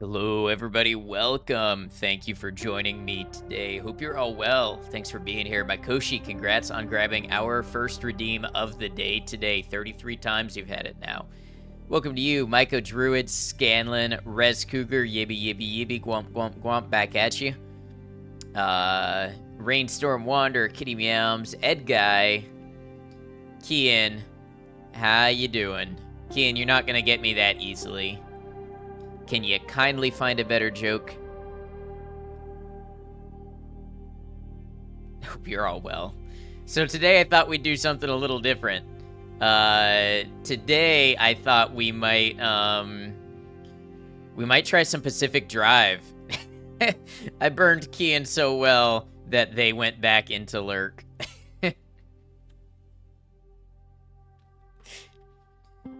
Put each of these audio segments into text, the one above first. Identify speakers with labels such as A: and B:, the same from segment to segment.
A: Hello, everybody. Welcome. Thank you for joining me today. Hope you're all well. Thanks for being here. Makoshi, congrats on grabbing our first redeem of the day today. 33 times you've had it now. Welcome to you, Myco Druid, Scanlan, Rez Cougar, Yibby Yibby Yibby, Gwump Gwump Gwump, back at you. Rainstorm Wander, Kitty Meowms, Ed Guy, Kian. How you doing? Kian, you're not gonna get me that easily. Can you kindly find a better joke? Hope you're all well. So today I thought we'd do something a little different. Today I thought we might try some Pacific Drive. I burned Kian so well that they went back into lurk.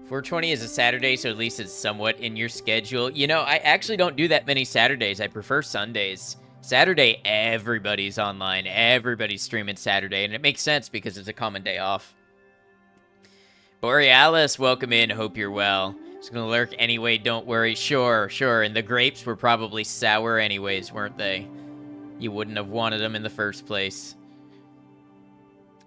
A: 420 is a Saturday, so at least it's somewhat in your schedule. You know, I actually don't do that many Saturdays. I prefer Sundays. Saturday, everybody's online. Everybody's streaming Saturday, and it makes sense because it's a common day off. Borealis, welcome in. Hope you're well. It's gonna lurk anyway, don't worry. Sure. And the grapes were probably sour anyways, weren't they? You wouldn't have wanted them in the first place.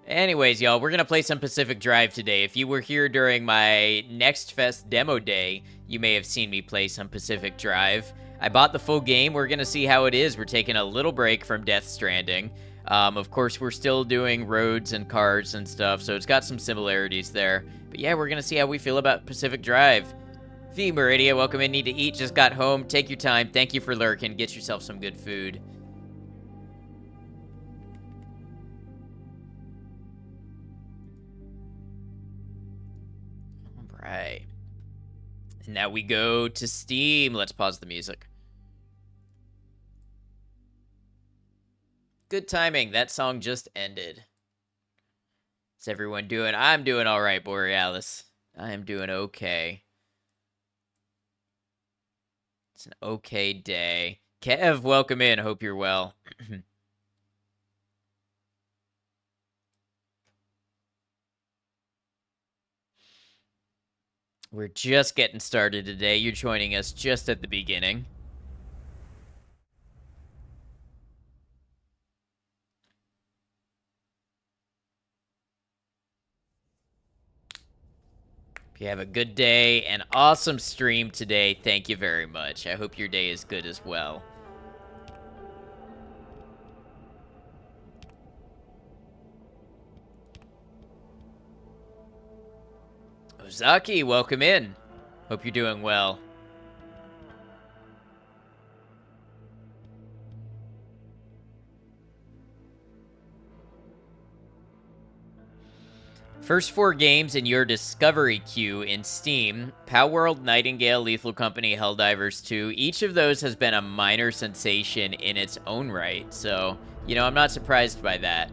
A: Anyways, y'all, we're going to play some Pacific Drive today. If you were here during my Next Fest demo day, you may have seen me play some Pacific Drive. I bought the full game. We're going to see how it is. We're taking a little break from Death Stranding. Of course, we're still doing roads and cars and stuff, so it's got some similarities there. But yeah, we're going to see how we feel about Pacific Drive. V Meridia, welcome in. Need to eat. Just got home. Take your time. Thank you for lurking. Get yourself some good food. Right. And now we go to Steam. Let's pause the music. Good timing. That song just ended. How's everyone doing? I'm doing all right, Borealis. I am doing okay. It's an okay day. Kev, welcome in. Hope you're well. We're just getting started today. You're joining us just at the beginning. If you have a good day, an awesome stream today, thank you very much. I hope your day is good as well. Ozaki, welcome in. Hope you're doing well. First 4 games in your discovery queue in Steam: Palworld, Nightingale, Lethal Company, Helldivers 2. Each of those has been a minor sensation in its own right, so, you know, I'm not surprised by that.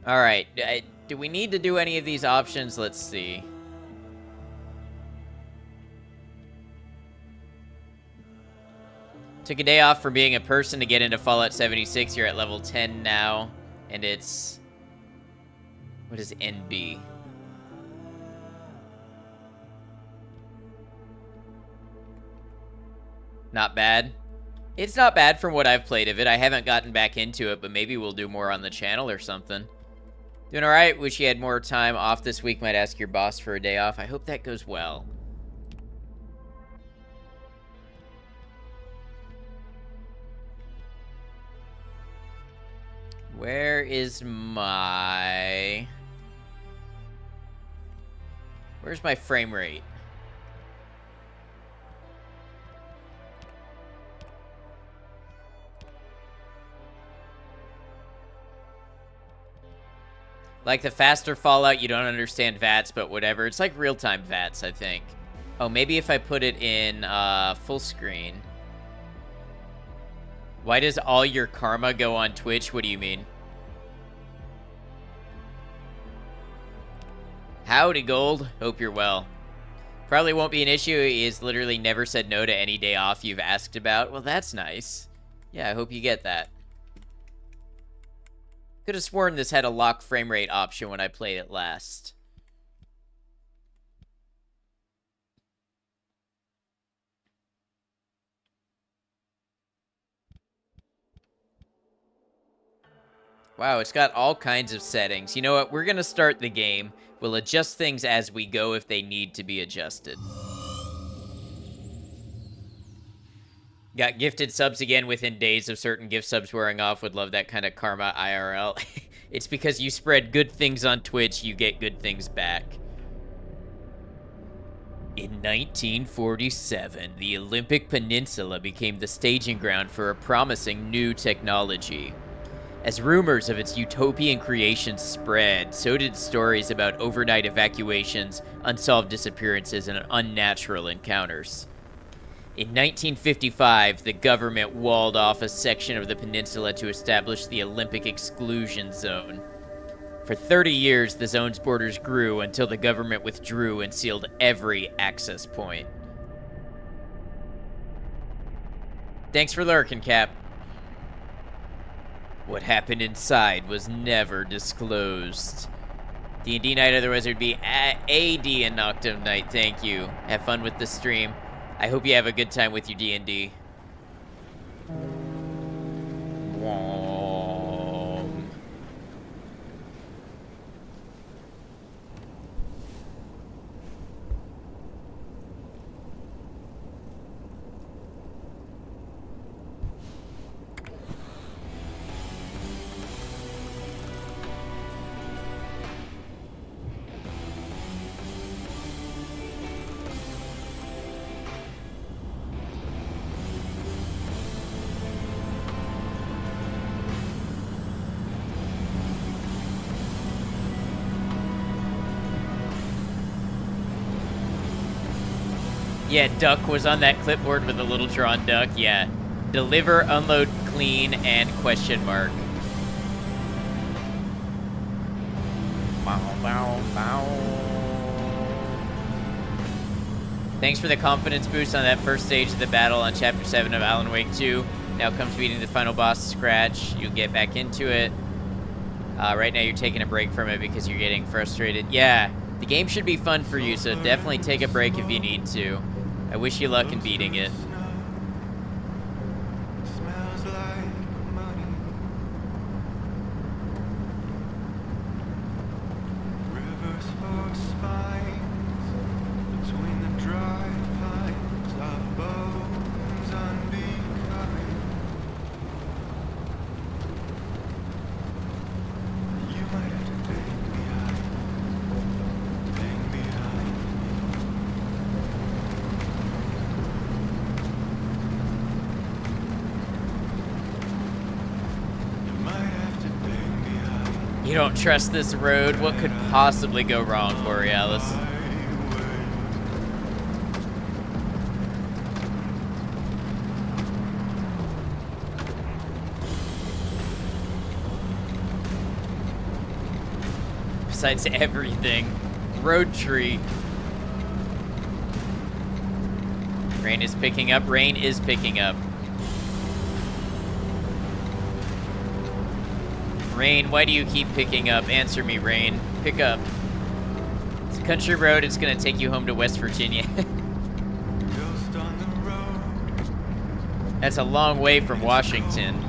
A: Alright, do we need to do any of these options? Let's see. Took a day off from being a person to get into Fallout 76. You're at level 10 now, and it's... What is NB? Not bad. It's not bad from what I've played of it. I haven't gotten back into it, but maybe we'll do more on the channel or something. Doing alright. Wish you had more time off this week. Might ask your boss for a day off. I hope that goes well. Where is my... Where's my frame rate? Like the faster Fallout, you don't understand VATS, but whatever. It's like real-time VATS, I think. Oh, maybe if I put it in full screen. Why does all your karma go on Twitch? What do you mean? Howdy, Gold. Hope you're well. Probably won't be an issue. He has literally never said no to any day off you've asked about. Well, that's nice. Yeah, I hope you get that. Could have sworn this had a lock frame rate option when I played it last. Wow, it's got all kinds of settings. You know what? We're going to start the game. We'll adjust things as we go if they need to be adjusted. Got gifted subs again within days of certain gift subs wearing off. Would love that kind of karma IRL. It's because you spread good things on Twitch, you get good things back. In 1947, the Olympic Peninsula became the staging ground for a promising new technology. As rumors of its utopian creation spread, so did stories about overnight evacuations, unsolved disappearances, and unnatural encounters. In 1955, the government walled off a section of the peninsula to establish the Olympic Exclusion Zone. For 30 years, the zone's borders grew until the government withdrew and sealed every access point. Thanks for lurking, Cap. What happened inside was never disclosed. D&D Night, otherwise it would be AD and Noctum Night. Thank you. Have fun with the stream. I hope you have a good time with your D&D. Yeah, duck was on that clipboard with a little drawn duck. Yeah. Deliver, unload, clean, and question mark. Bow, bow, bow. Thanks for the confidence boost on that first stage of the battle on Chapter 7 of Alan Wake 2. Now comes beating the final boss, Scratch. You'll get back into it. Right now you're taking a break from it because you're getting frustrated. Yeah, the game should be fun for you, so definitely take a break if you need to. I wish you luck in beating it. You don't trust this road? What could possibly go wrong, Borealis? Besides everything. Road tree. Rain is picking up. Rain is picking up. Rain, why do you keep picking up? Answer me, Rain. Pick up. It's a country road. It's going to take you home to West Virginia. That's a long way from Washington.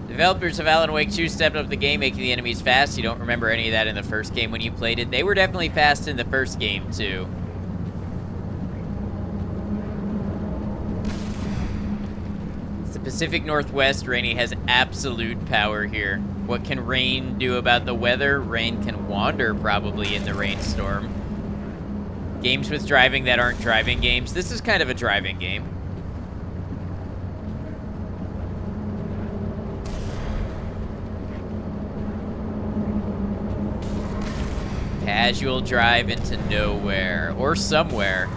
A: Developers of Alan Wake 2 stepped up the game, making the enemies fast. You don't remember any of that in the first game when you played it. They were definitely fast in the first game, too. It's the Pacific Northwest. Rainy has absolute power here. What can Rain do about the weather? Rain can wander, probably, in the rainstorm. Games with driving that aren't driving games. This is kind of a driving game. Casual drive into nowhere. Or somewhere.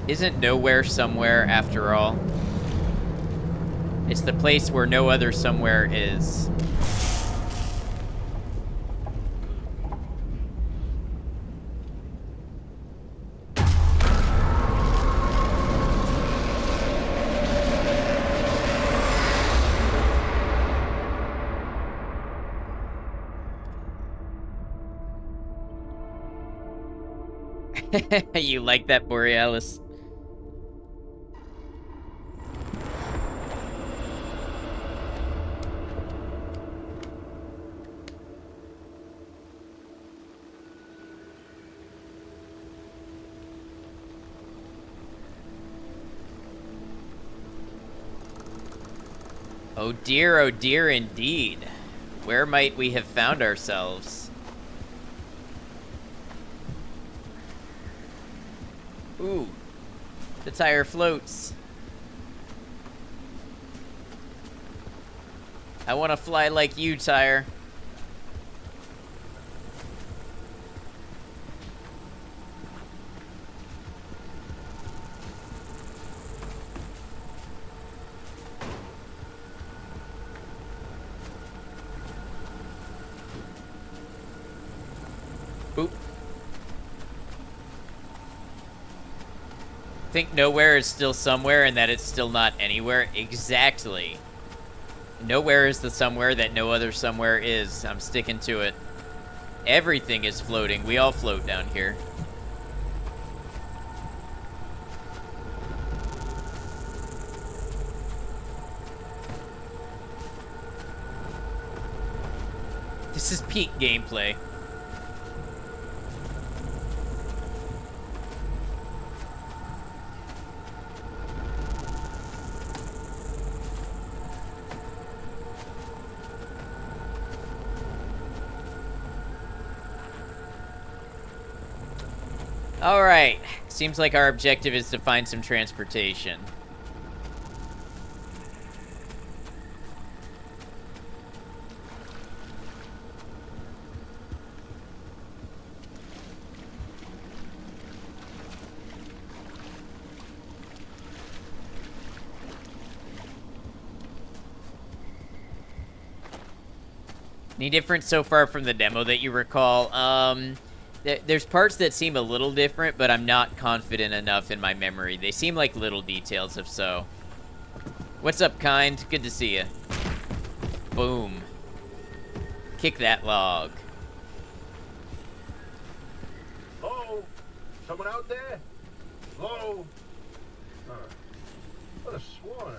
A: Isn't nowhere somewhere after all? It's the place where no other somewhere is. You like that, Borealis? Oh dear indeed. Where might we have found ourselves? Ooh, the tire floats. I want to fly like you, tire. Boop. Think nowhere is still somewhere and that it's still not anywhere? Exactly. Nowhere is the somewhere that no other somewhere is. I'm sticking to it. Everything is floating. We all float down here. This is peak gameplay. Alright, seems like our objective is to find some transportation. Any difference so far from the demo that you recall? There's parts that seem a little different, but I'm not confident enough in my memory. They seem like little details, if so. What's up, kind? Good to see you. Boom. Kick that log.
B: Hello? Someone out there? Hello? What a swan.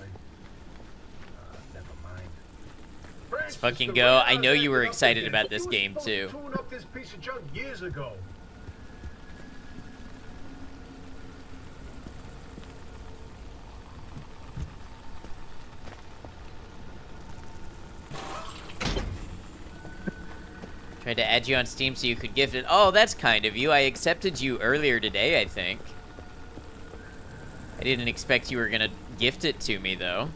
B: Never mind.
A: Let's fucking go. I know you were excited about this game, too.
B: Tune up this piece of junk years ago.
A: Tried to add you on Steam so you could gift it. Oh, that's kind of you. I accepted you earlier today, I think. I didn't expect you were gonna gift it to me, though.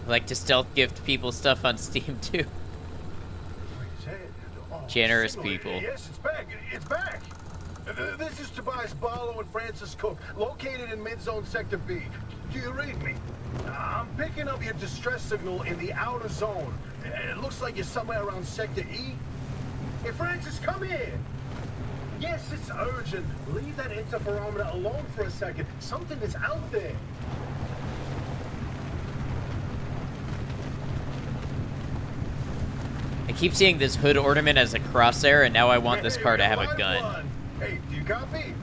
A: I like to stealth gift people stuff on Steam, too. Generous people.
B: Yes, it's back. It's back. This is Tobias Barlow and Francis Cook, located in mid-zone Sector B. Do you read me? I'm picking up your distress signal in the outer zone. It looks like you're somewhere around Sector E. Hey, Francis, come here. Yes, it's urgent. Leave that interferometer alone for a second. Something is out there.
A: I keep seeing this hood ornament as a crosshair, and now I want this car to have a gun.
B: Hey, do you copy?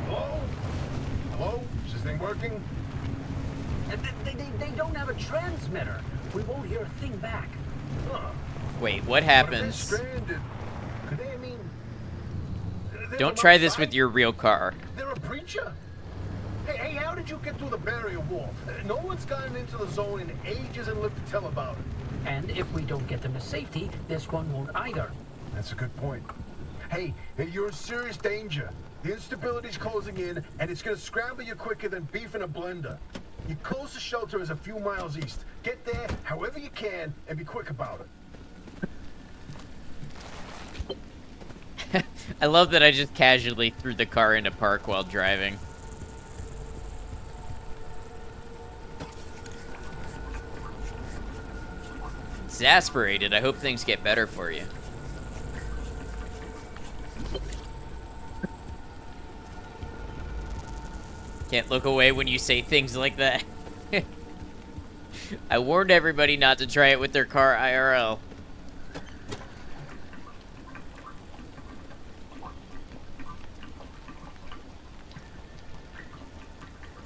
B: Hello? Hello? Is this thing working?
C: They don't have a transmitter. We won't hear a thing back.
B: Huh.
A: Wait, what
B: What if they're
A: happens?
B: stranded? Could they,
A: Don't try this with your real car.
B: They're a breacher? Hey, how did you get through the barrier wall? No one's gotten into the zone in ages and lived to tell about it.
C: And if we don't get them to safety, this one won't either.
B: That's a good point. Hey, you're in serious danger. The instability's closing in, and it's gonna scramble you quicker than beef in a blender. Your closest shelter is a few miles east. Get there however you can, and be quick about
A: it. I love that I just casually threw the car into park while driving. Exasperated. I hope things get better for you. Can't look away when you say things like that. I warned everybody not to try it with their car IRL.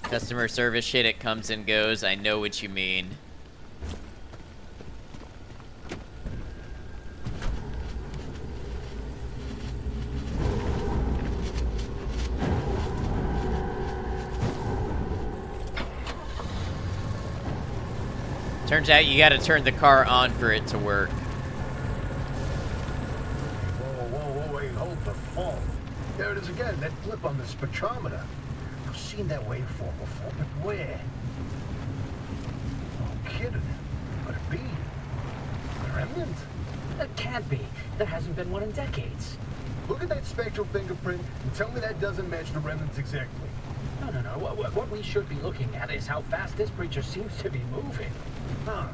A: Customer service shit, it comes and goes. I know what you mean. Turns out you gotta turn the car on for it to work.
B: Whoa, wait, hold the phone. There it is again, that flip on the spectrometer. I've seen that waveform before, but where? No kidding. Could it be? A remnant?
C: That can't be. There hasn't been one in decades.
B: Look at that spectral fingerprint and tell me that doesn't match the remnants exactly.
C: No. What we should be looking at is how fast this creature seems to be moving.
B: Huh.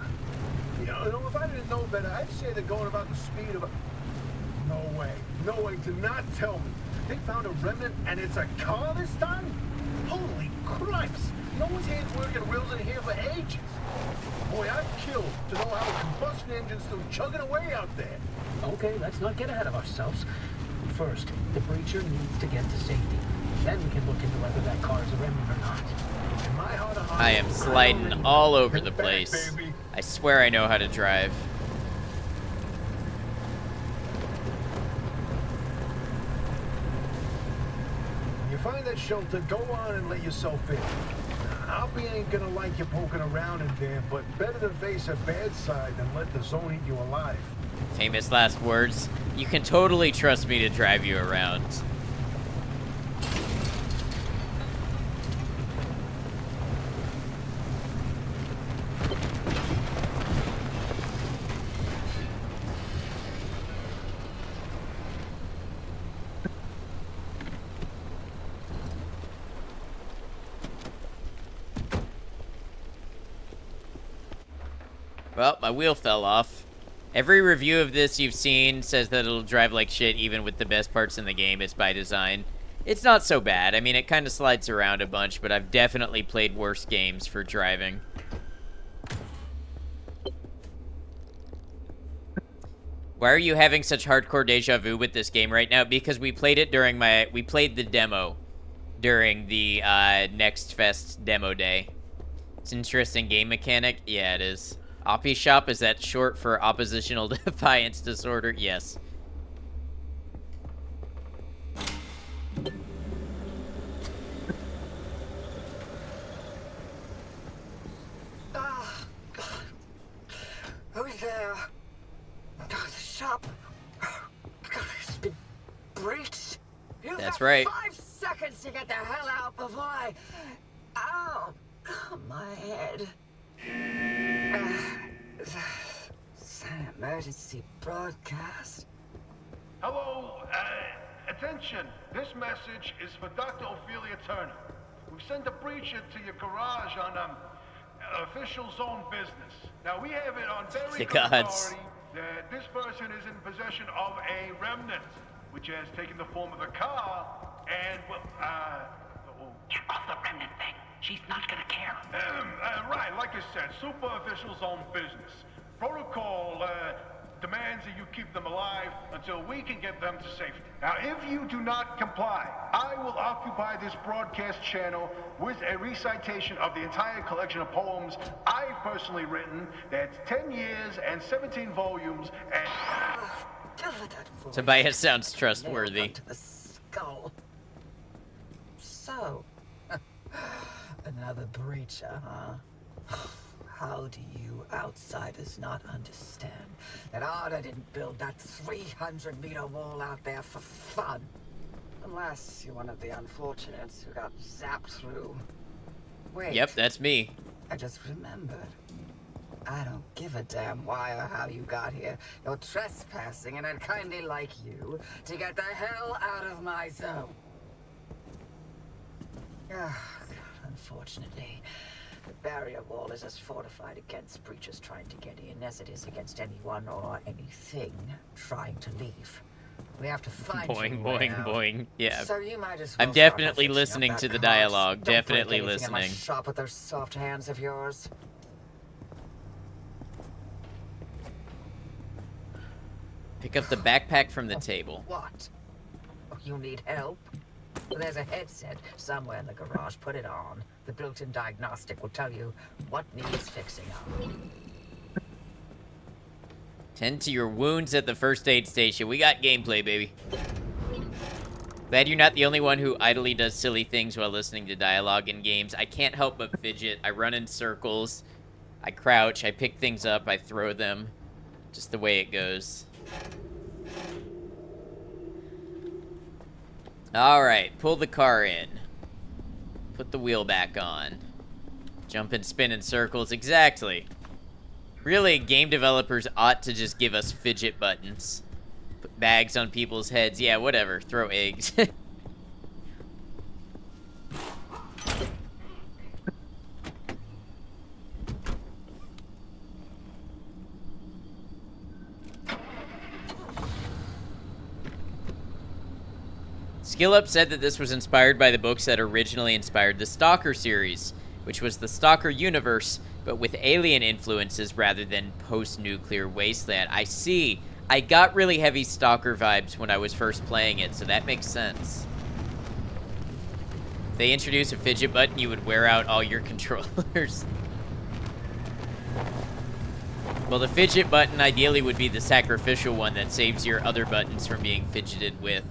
B: You know, if I didn't know better, I'd say they're going about the speed of a... No way. No way. Do not tell me. They found a remnant and it's a car this time? Holy cripes. No one's hands working wheels in here for ages. Boy, I'm killed to know how a combustion engine's still chugging away out there.
C: Okay, let's not get ahead of ourselves. First, the breacher needs to get to safety. Then we can look into whether that car is a remnant or not.
B: In my heart of hearts,
A: I am sliding all over the place. I swear I know how to drive.
B: When you find that shelter, go on and let yourself in. Hoppy ain't gonna like you poking around in there, but better to face a bad side than let the zone eat you alive.
A: Famous last words. You can totally trust me to drive you around. Well, my wheel fell off. Every review of this you've seen says that it'll drive like shit even with the best parts in the game. It's by design. It's not so bad. I mean, it kind of slides around a bunch, but I've definitely played worse games for driving. Why are you having such hardcore deja vu with this game right now? Because we played it during we played the demo during the Next Fest demo day. It's an interesting game mechanic. Yeah, it is. Oppie Shop, is that short for Oppositional Defiance Disorder? Yes.
C: Who's there? The shop. God, it's been breached. You've
A: That's
C: got
A: right.
C: 5 seconds to get the hell out before I... Ow! My head. It's an emergency broadcast.
B: Hello, attention. This message is for Dr. Ophelia Turner. We've sent a breacher to your garage on official zone business. Now, we have it on very
A: The
B: good
A: gods.
B: authority that this person is in possession of a remnant, which has taken the form of a car, and, well,
C: Get off the remnant thing. She's not gonna care.
B: right, like I said, super official zone business. Protocol demands that you keep them alive until we can get them to safety. Now, if you do not comply, I will occupy this broadcast channel with a recitation of the entire collection of poems I've personally written. That's 10 years and 17 volumes and...
A: Tobias sounds trustworthy.
D: skull. So, another breacher, huh? How do you outsiders not understand that Arda didn't build that 300-meter wall out there for fun? Unless you're one of the unfortunates who got zapped through. Wait.
A: Yep, that's me.
D: I just remembered. I don't give a damn why or how you got here. You're trespassing, and I'd kindly like you to get the hell out of my zone. Unfortunately, the barrier wall is as fortified against breachers trying to get in as it is against anyone or anything trying to leave. We have to find
A: Boing,
D: you
A: boing,
D: out.
A: boing. Yeah.
D: So you might as well
A: I'm
D: start
A: definitely
D: by fixing up
A: listening
D: that
A: to the
D: cart.
A: dialogue.
D: Don't break
A: Definitely
D: anything in my
A: listening.
D: shop with those soft hands of yours.
A: Pick up the backpack from the table.
D: What? You need help? There's a headset somewhere in the garage. Put it on. The built-in diagnostic will tell you what needs fixing up.
A: Tend to your wounds at the first aid station. We got gameplay, baby. Glad you're not the only one who idly does silly things while listening to dialogue in games. I can't help but fidget. I run in circles. I crouch. I pick things up. I throw them. Just the way it goes. Alright, pull the car in. Put the wheel back on. Jump and spin in circles. Exactly. Really, game developers ought to just give us fidget buttons. Put bags on people's heads. Yeah, whatever. Throw eggs. SkillUp said that this was inspired by the books that originally inspired the Stalker series, which was the Stalker universe, but with alien influences rather than post-nuclear wasteland. I see. I got really heavy Stalker vibes when I was first playing it, so that makes sense. If they introduce a fidget button, you would wear out all your controllers. Well, the fidget button ideally would be the sacrificial one that saves your other buttons from being fidgeted with.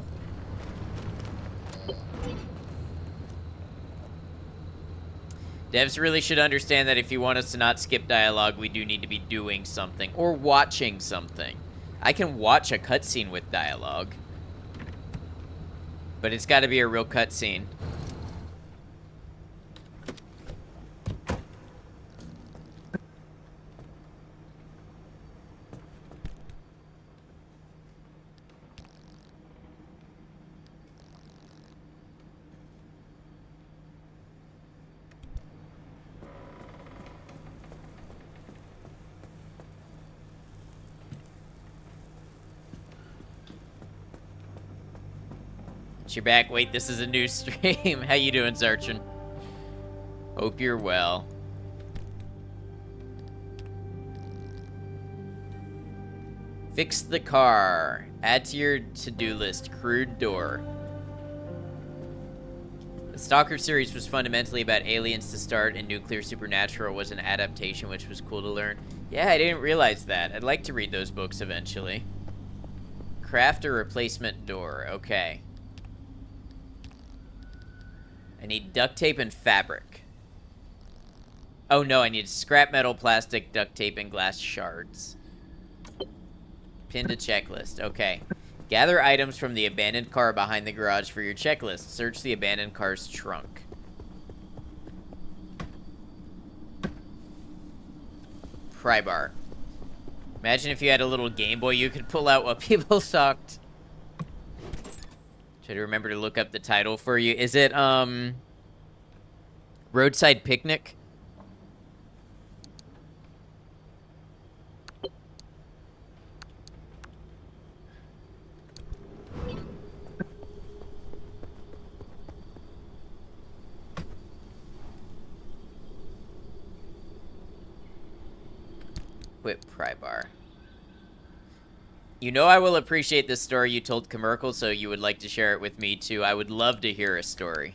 A: Devs really should understand that if you want us to not skip dialogue, we do need to be doing something or watching something. I can watch a cutscene with dialogue, but it's got to be a real cutscene. You're back. Wait, this is a new stream. How you doing, Zarchin? Hope you're well. Fix the car. Add to your to-do list. Crude door. The Stalker series was fundamentally about aliens to start, and Nuclear Supernatural was an adaptation, which was cool to learn. Yeah, I didn't realize that. I'd like to read those books eventually. Craft a replacement door. Okay. I need duct tape and fabric. Oh no, I need scrap metal, plastic, duct tape, and glass shards. Pin to checklist. Okay. Gather items from the abandoned car behind the garage for your checklist. Search the abandoned car's trunk. Pry bar. Imagine if you had a little Game Boy you could pull out while people talked. Try to remember to look up the title for you. Is it, Roadside Picnic? Whip pry bar. You know I will appreciate this story you told Commercial, so you would like to share it with me too. I would love to hear a story.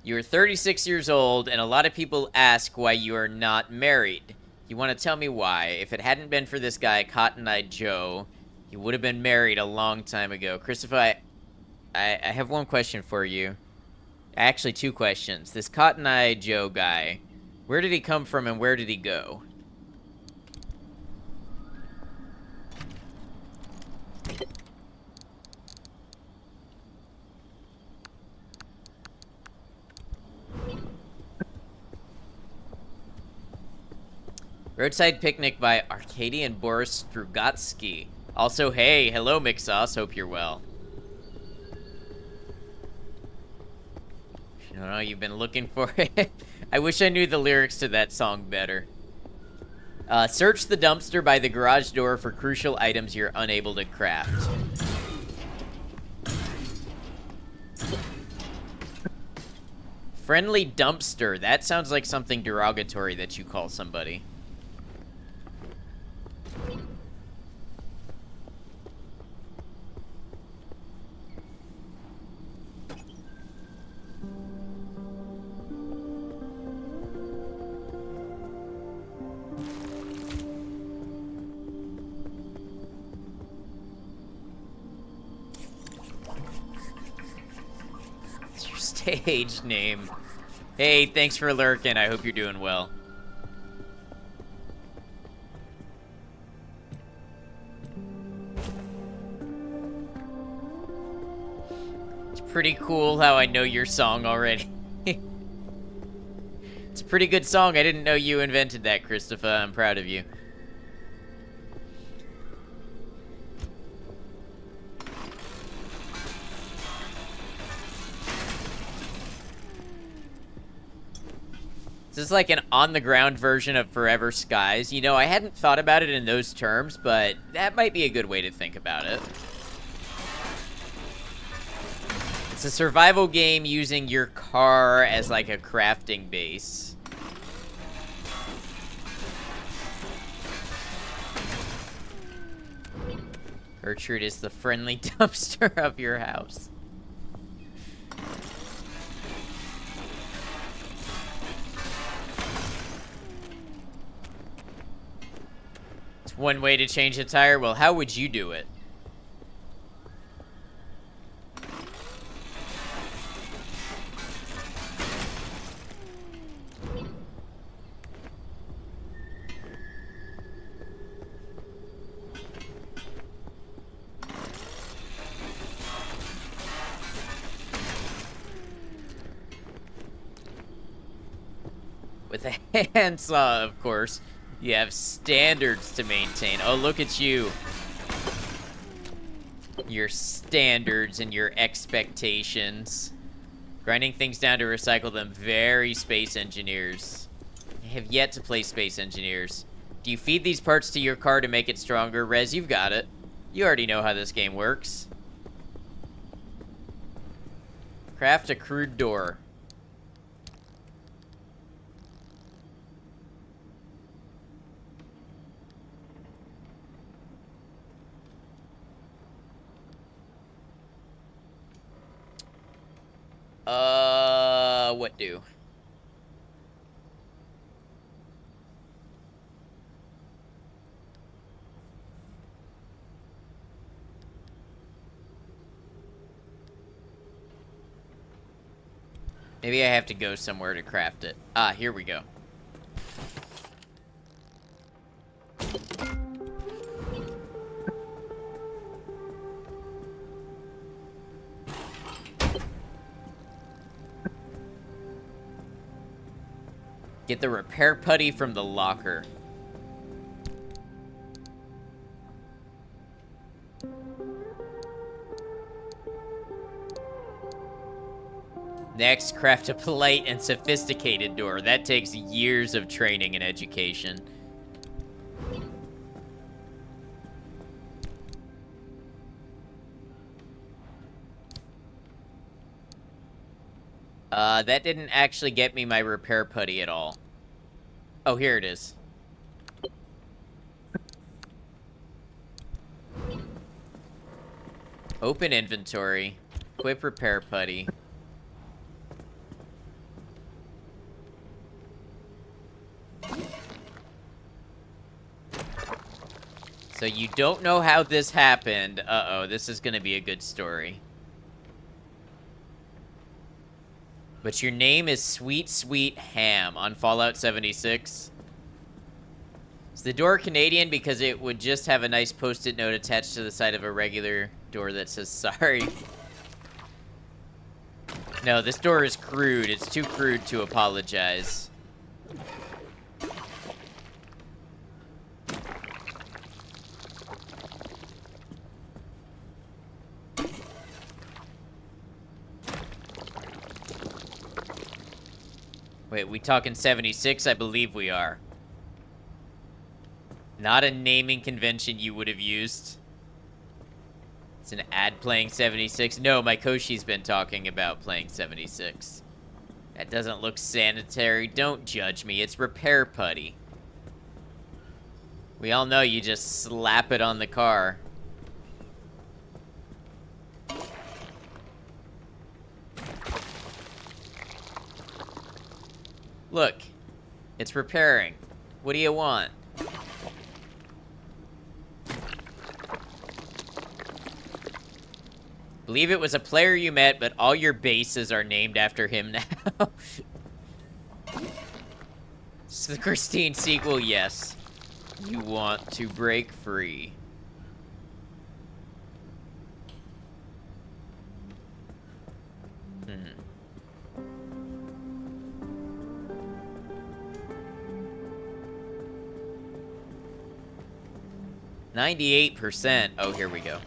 A: You're 36 years old, and a lot of people ask why you are not married. You want to tell me why? If it hadn't been for this guy, Cotton Eye Joe, he would have been married a long time ago. Christopher, I have one question for you. Actually, two questions. This Cotton Eye Joe guy, where did he come from and where did he go? Roadside Picnic by Arkadian Boris Strugatsky. Also, hey, hello Mixos, hope you're well. I don't know, you've been looking for it. I wish I knew the lyrics to that song better. Search the dumpster by the garage door for crucial items you're unable to craft. Friendly dumpster, that sounds like something derogatory that you call somebody. Stage name. Hey, thanks for lurking. I hope you're doing well. It's pretty cool how I know your song already. It's a pretty good song. I didn't know you invented that, Christopher. I'm proud of you. This is like an on-the-ground version of Forever Skies. You know, I hadn't thought about it in those terms, but that might be a good way to think about it. It's a survival game using your car as like a crafting base. Gertrude is the friendly dumpster of your house. One way to change a tire? Well, how would you do it? With a handsaw, of course. You have standards to maintain. Oh, look at you. Your standards and your expectations. Grinding things down to recycle them. Very Space Engineers. I have yet to play Space Engineers. Do you feed these parts to your car to make it stronger? Rez, you've got it. You already know how this game works. Craft a crude door. What do? Maybe I have to go somewhere to craft it. Ah, here we go. Get the repair putty from the locker. Next, craft a polite and sophisticated door. That takes years of training and education. That didn't actually get me my repair putty at all. Oh, here it is. Open inventory. Equip repair putty. So you don't know how this happened. Uh-oh, this is gonna be a good story. But your name is Sweet Sweet Ham on Fallout 76. Is the door Canadian because it would just have a nice post-it note attached to the side of a regular door that says sorry? No, this door is crude. It's too crude to apologize. Wait, we talking 76? I believe we are. Not a naming convention you would have used. It's an ad playing 76. No, my Koshi's been talking about playing 76. That doesn't look sanitary. Don't judge me. It's repair putty. We all know you just slap it on the car. Look, it's repairing. What do you want? Believe it was a player you met, but all your bases are named after him now. It's the Christine sequel, yes. You want to break free. Hmm. 98%. Oh, here we go.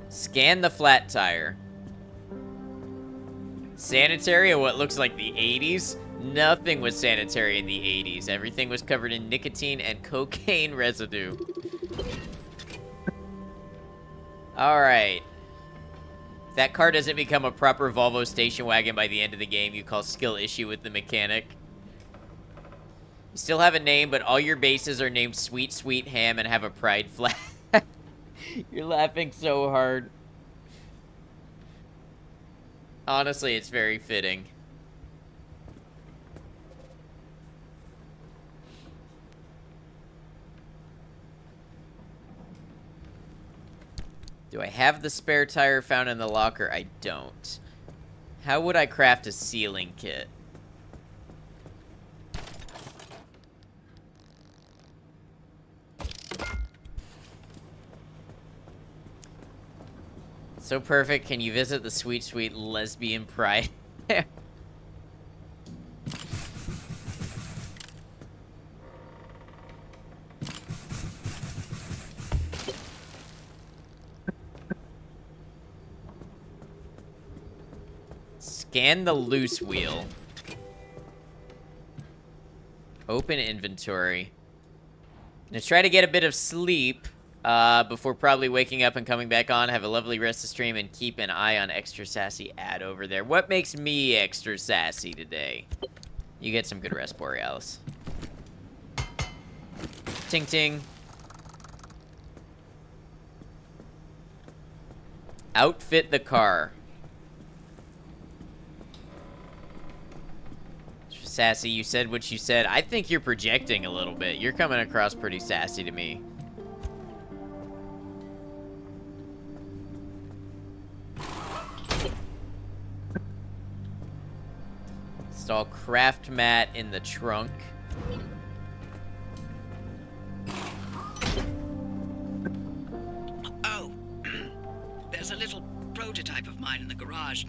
A: Scan the flat tire. Sanitary or what looks like the 80s? Nothing was sanitary in the 80s. Everything was covered in nicotine and cocaine residue. Alright. If that car doesn't become a proper Volvo station wagon by the end of the game, you call skill issue with the mechanic. You still have a name, but all your bases are named Sweet Sweet Ham and have a pride flag. You're laughing so hard. Honestly, it's very fitting. Do I have the spare tire found in the locker? I don't. How would I craft a sealing kit? So perfect. Can you visit the sweet, sweet lesbian pride? Scan the loose wheel. Open inventory. I'm gonna try to get a bit of sleep before probably waking up and coming back on. Have a lovely rest of stream and keep an eye on Extra Sassy ad over there. What makes me extra sassy today? You get some good rest, Borealis. Ting ting. Outfit the car. Sassy, you said what you said. I think you're projecting a little bit. You're coming across pretty sassy to me. Install craft mat in the trunk.
E: Oh, there's a little prototype of mine in the garage.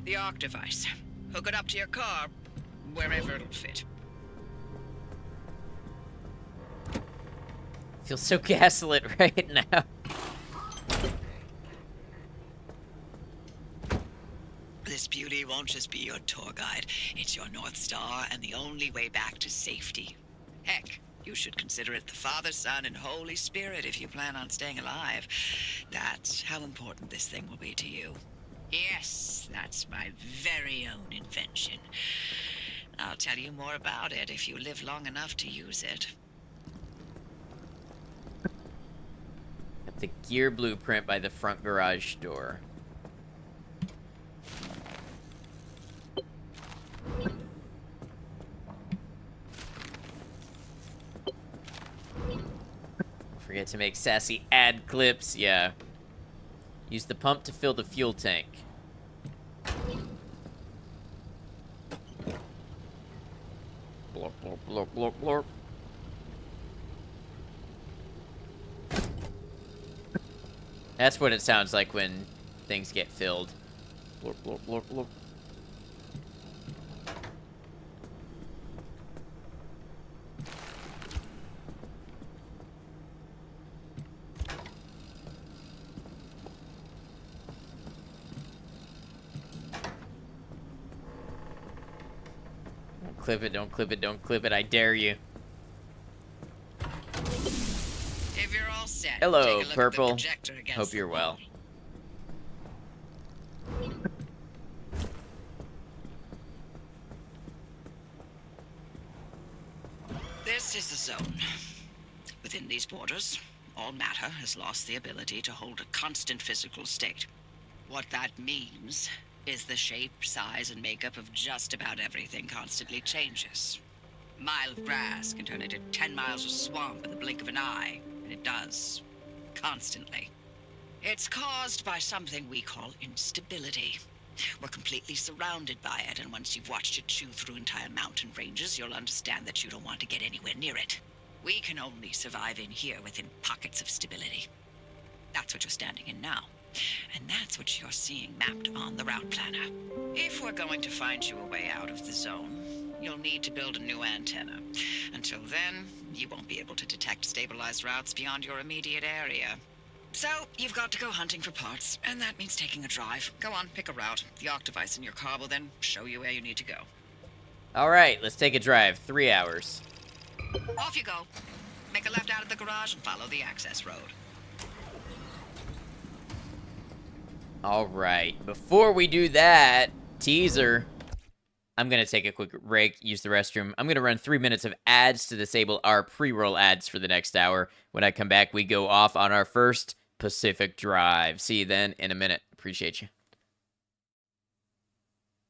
E: The ARC device. Hook it up to your car. Wherever it'll fit.
A: Feel so gaslit right now.
E: This beauty won't just be your tour guide. It's your North Star and the only way back to safety. Heck, you should consider it the Father, Son, and Holy Spirit if you plan on staying alive. That's how important this thing will be to you. Yes, that's my very own invention. I'll tell you more about it if you live long enough to use it.
A: Got the gear blueprint by the front garage door. Forget to make sassy ad clips. Yeah. Use the pump to fill the fuel tank. Blorp, blorp, blorp, blorp, blorp. That's what it sounds like when things get filled. Blorp, blorp, blorp, blorp. Don't clip it, don't clip it, don't clip it, I dare you.
E: If you're all set,
A: Hello,
E: take a look at the
A: Purple.
E: projector against
A: Hope
E: the
A: you're well.
E: wall. This is the zone. Within these borders, all matter has lost the ability to hold a constant physical state. What that means is the shape, size, and makeup of just about everything constantly changes. A mile of grass can turn into 10 miles of swamp in the blink of an eye, and it does. Constantly. It's caused by something we call instability. We're completely surrounded by it, and once you've watched it chew through entire mountain ranges, you'll understand that you don't want to get anywhere near it. We can only survive in here within pockets of stability. That's what you're standing in now. And that's what you're seeing mapped on the route planner. If we're going to find you a way out of the zone, you'll need to build a new antenna. Until then, you won't be able to detect stabilized routes beyond your immediate area. So, you've got to go hunting for parts, and that means taking a drive. Go on, pick a route. The Arc device in your car will then show you where you need to go.
A: Alright, let's take a drive. 3 hours.
E: Off you go. Make a left out of the garage and follow the access road.
A: Alright, before we do that, teaser. I'm gonna take a quick break, use the restroom. I'm gonna run 3 minutes of ads to disable our pre-roll ads for the next hour. When I come back, we go off on our first Pacific Drive. See you then in a minute. Appreciate you.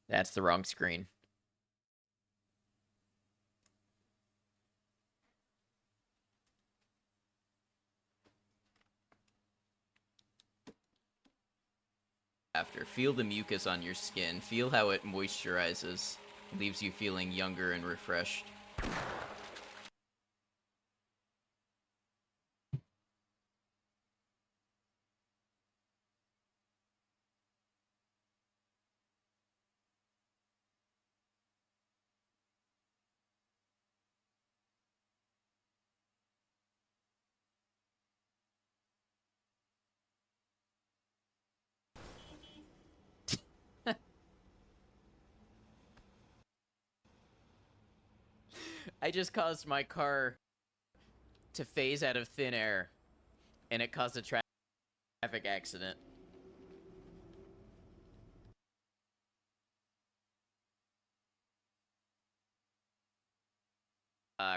A: That's the wrong screen. After, feel the mucus on your skin. Feel how it moisturizes. Leaves you feeling younger and refreshed. I just caused my car to phase out of thin air, and it caused a traffic accident.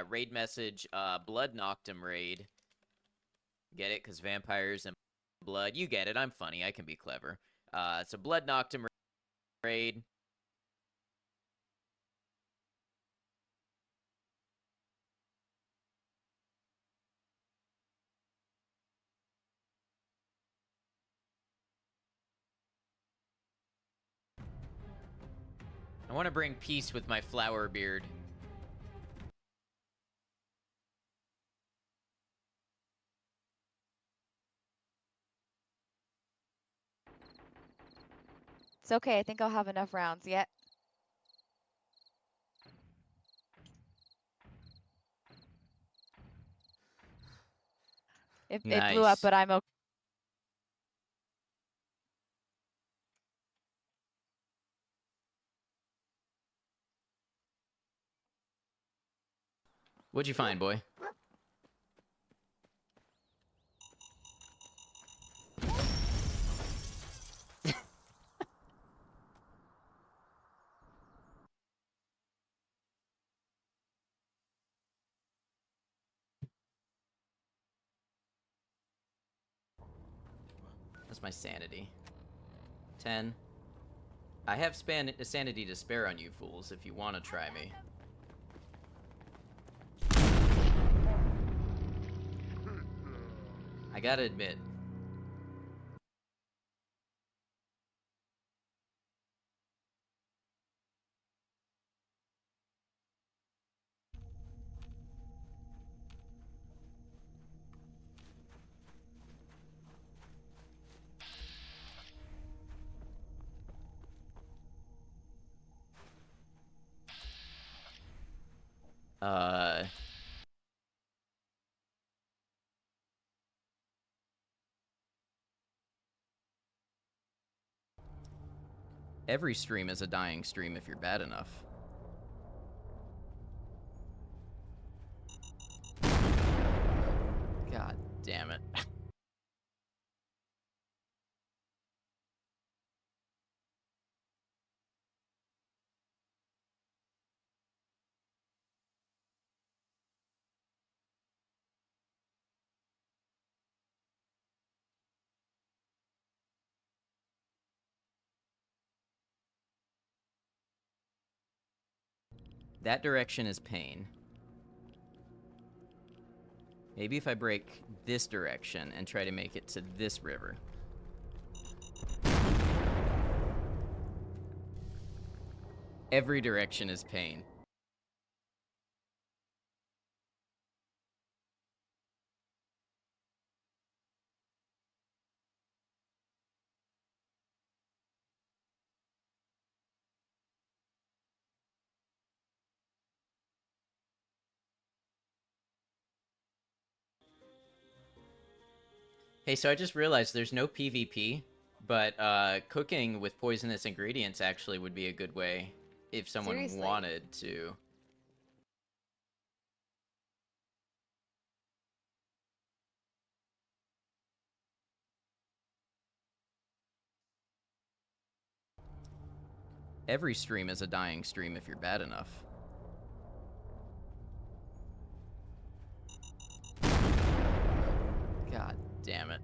A: Raid message, Blood Noctum raid. Get it? Because vampires and blood. You get it. I'm funny. I can be clever. So Blood Noctum raid. I want to bring peace with my flower beard.
F: It's okay. I think I'll have enough rounds yet. It blew up,
A: Nice.
F: but I'm okay.
A: What'd you find, boy? That's my sanity. 10. I have sanity to spare on you fools if you want to try me. I gotta admit. Uh... Every stream is a dying stream if you're bad enough. God damn it. That direction is pain. Maybe if I break this direction and try to make it to this river. Every direction is pain. Hey, so I just realized there's no PvP, but cooking with poisonous ingredients actually would be a good way if someone
F: Seriously.
A: wanted to. Every stream is a dying stream if you're bad enough. God damn it.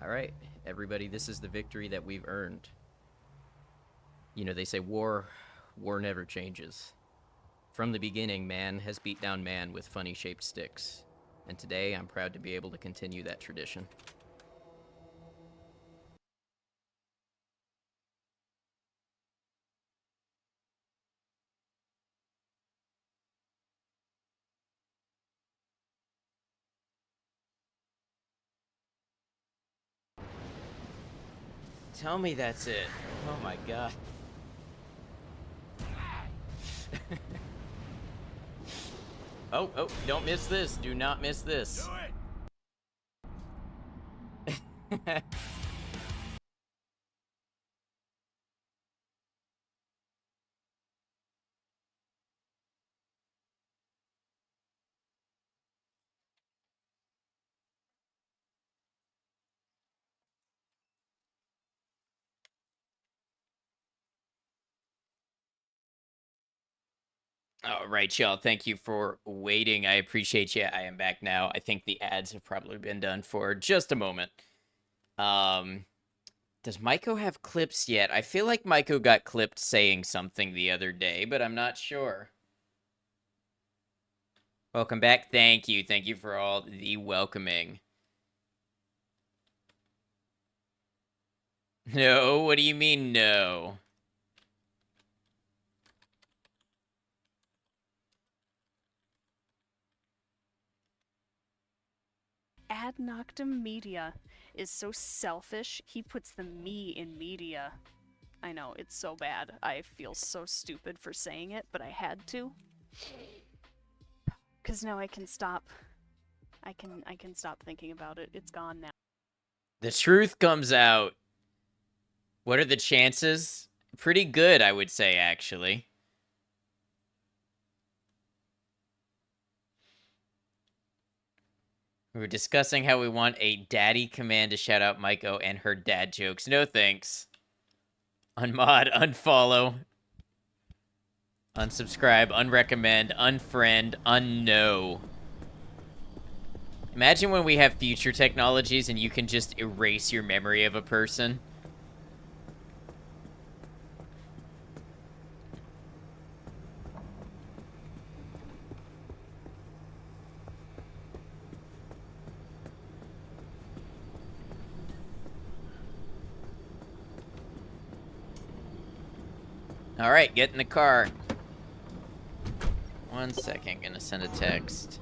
A: Alright, everybody, this is the victory that we've earned. You know, they say war never changes. From the beginning, man has beat down man with funny-shaped sticks. And today, I'm proud to be able to continue that tradition. Tell me that's it. Oh my god. Oh, don't miss this. Do not miss this. Do it! All right, y'all. Thank you for waiting. I appreciate you. I am back now. I think the ads have probably been done for just a moment. Does Maiko have clips yet? I feel like Maiko got clipped saying something the other day, but I'm not sure. Welcome back. Thank you. Thank you for all the welcoming. No? What do you mean, no?
G: Ad Noctem Media is so selfish, he puts the me in media. I know, it's so bad. I feel so stupid for saying it, but I had to. 'Cause now I can stop. I can stop thinking about it. It's gone now.
A: The truth comes out. What are the chances? Pretty good, I would say, actually. We were discussing how we want a daddy command to shout out Maiko and her dad jokes. No thanks. Unmod, unfollow, unsubscribe, unrecommend, unfriend, unknow. Imagine when we have future technologies and you can just erase your memory of a person. All right, get in the car. 1 second, gonna send a text.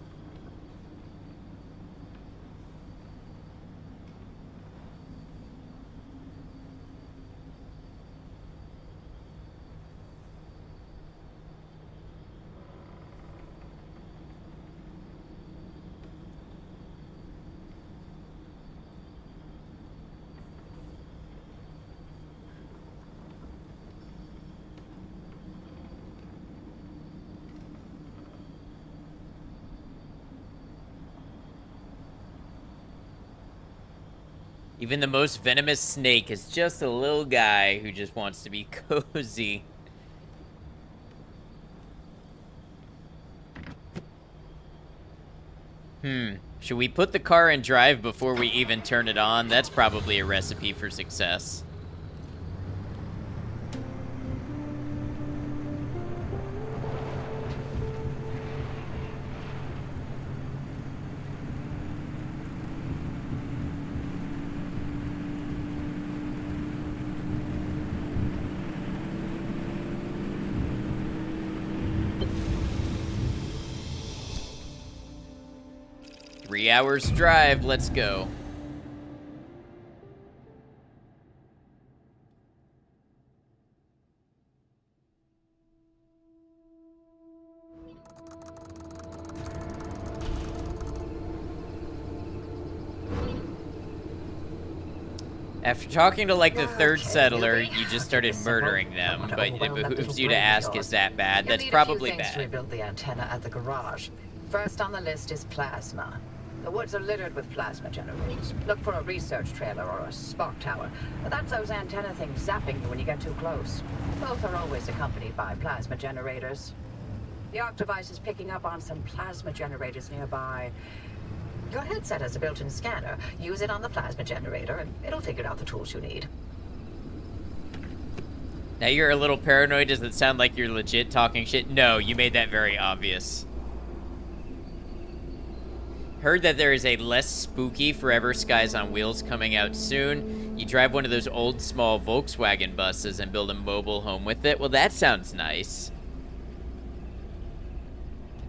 A: Even the most venomous snake is just a little guy who just wants to be cozy. Should we put the car in drive before we even turn it on? That's probably a recipe for success. Three hours drive, let's go. After talking to like the third settler, you just started murdering them, but it behooves you to ask, is that bad? That's probably
D: To
A: bad.
D: rebuild the antenna at the garage. First on the list is plasma. The woods are littered with plasma generators. Look for a research trailer or a spark tower. That's those antenna things zapping you when you get too close. Both are always accompanied by plasma generators. The ARC device is picking up on some plasma generators nearby. Your headset has a built-in scanner. Use it on the plasma generator and it'll figure out the tools you need.
A: Now you're a little paranoid. Does it sound like you're legit talking shit? No, you made that very obvious. Heard that there is a less spooky Forever Skies on Wheels coming out soon. You drive one of those old small Volkswagen buses and build a mobile home with it. Well, that sounds nice.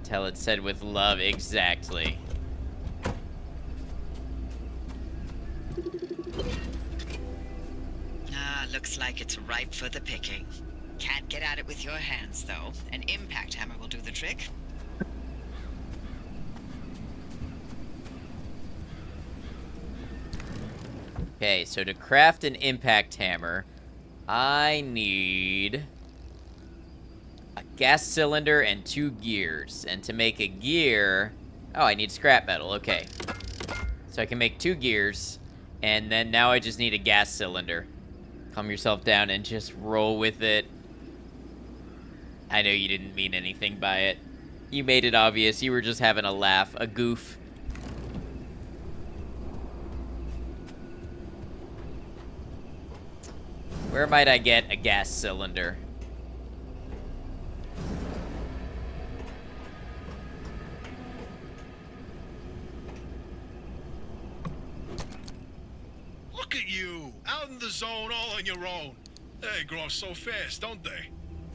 A: Tell it said with love, exactly.
E: Looks like it's ripe for the picking. Can't get at it with your hands, though. An impact hammer will do the trick.
A: Okay, so to craft an impact hammer, I need a gas cylinder and 2 gears. And to make a gear... Oh, I need scrap metal, okay. So I can make 2 gears, and then now I just need a gas cylinder. Calm yourself down and just roll with it. I know you didn't mean anything by it. You made it obvious. You were just having a laugh, a goof. Where might I get a gas cylinder?
B: Look at you, out in the zone all on your own. They grow up so fast, don't they?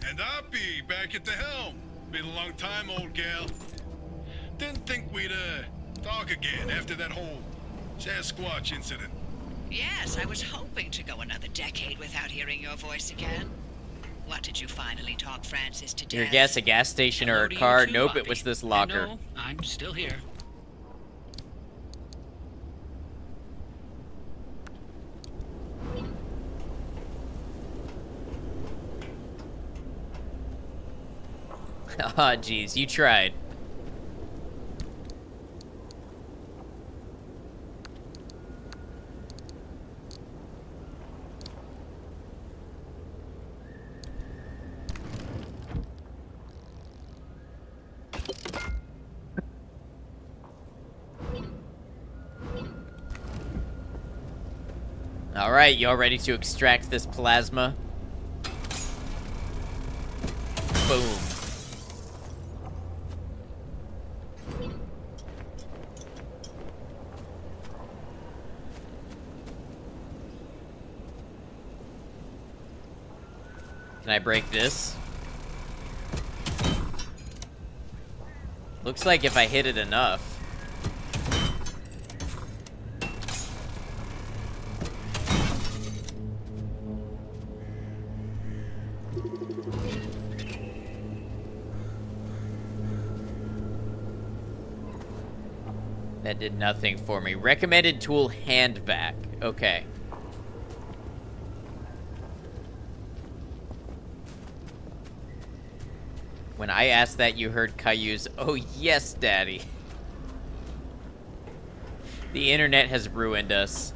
B: And I'll be back at the helm. Been a long time, old gal. Didn't think we'd, talk again after that whole Sasquatch incident.
E: Yes, I was hoping to go another decade without hearing your voice again. What did you finally talk Francis to death?
A: Your guess, a gas station or
H: Hello
A: a
H: to you
A: car?
H: too,
A: Nope,
H: Bobby.
A: it was this locker.
H: No, I'm still here.
A: Aw, jeez, you tried. All right, y'all ready to extract this plasma? Boom. Can I break this? Looks like if I hit it enough. That did nothing for me. Recommended tool hand vac. Okay. When I asked that, you heard Caillou's, "Oh yes, daddy." The internet has ruined us.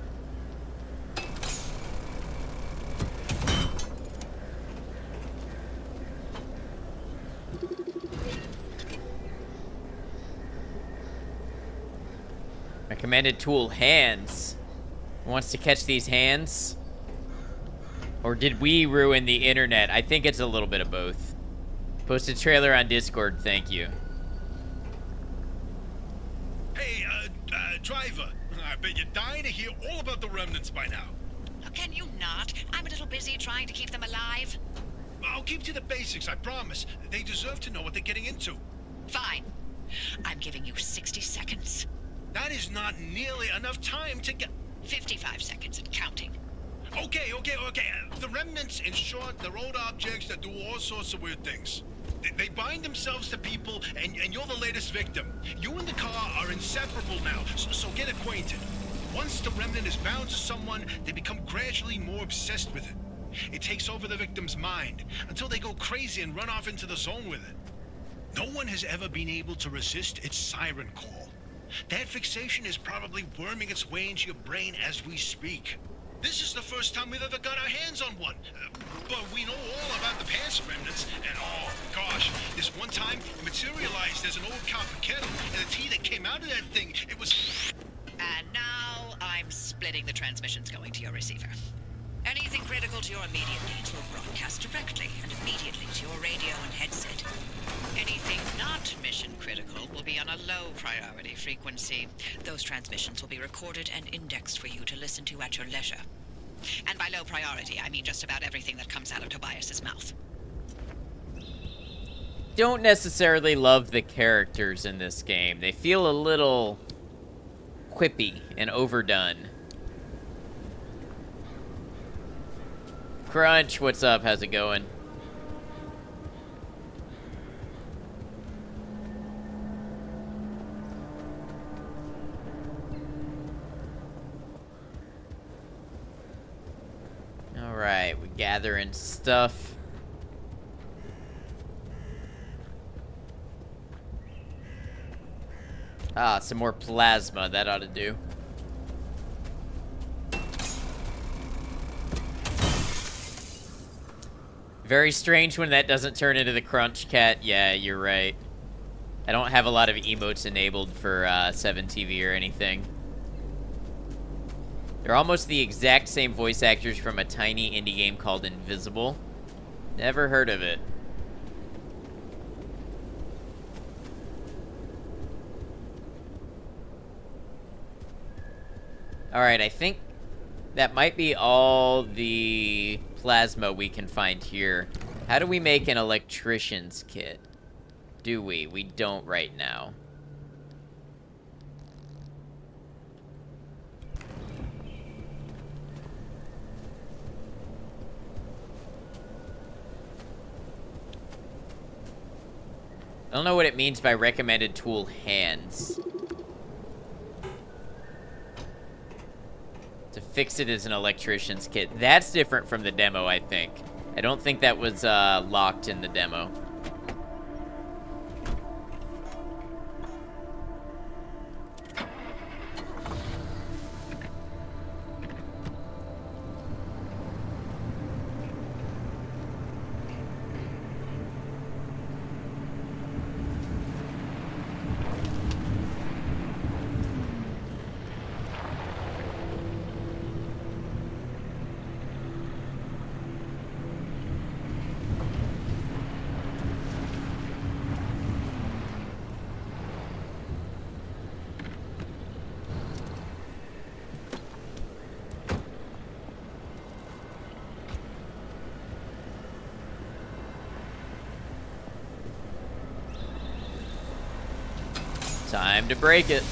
A: Recommended tool, hands. Wants to catch these hands? Or did we ruin the internet? I think it's a little bit of both. Post a trailer on Discord, thank you.
B: Hey, driver. I bet you're dying to hear all about the remnants by now.
E: Oh, can you not? I'm a little busy trying to keep them alive.
B: I'll keep to the basics, I promise. They deserve to know what they're getting into.
E: Fine. I'm giving you 60 seconds.
B: That is not nearly enough time to get...
E: 55 seconds and counting.
B: Okay. The remnants, in short, they're old objects that do all sorts of weird things. They bind themselves to people, and you're the latest victim. You and the car are inseparable now, so get acquainted. Once the remnant is bound to someone, they become gradually more obsessed with it. It takes over the victim's mind, until they go crazy and run off into the zone with it. No one has ever been able to resist its siren call. That fixation is probably worming its way into your brain as we speak. This is the first time we've ever got our hands on one. But we know all about the past remnants, and oh gosh, this one time it materialized as an old copper kettle, and the tea that came out of that thing, it was...
E: And now I'm splitting the transmissions going to your receiver. Anything critical to your immediate needs will broadcast directly and immediately to your radio and headset. Anything not mission critical will be on a low priority frequency. Those transmissions will be recorded and indexed for you to listen to at your leisure. And by low priority, I mean just about everything that comes out of Tobias's mouth.
A: Don't necessarily love the characters in this game. They feel a little quippy and overdone. Crunch, what's up? How's it going? Alright, we gathering stuff. Ah, some more plasma. That ought to do. Very strange when that doesn't turn into the Crunch Cat. Yeah, you're right. I don't have a lot of emotes enabled for 7TV or anything. They're almost the exact same voice actors from a tiny indie game called Invisible. Never heard of it. Alright, I think that might be all the plasma we can find here. How do we make an electrician's kit? Do we? We don't right now. I don't know what it means by recommended tool hands. To fix it as an electrician's kit. That's different from the demo, I think. I don't think that was locked in the demo. Time to break it.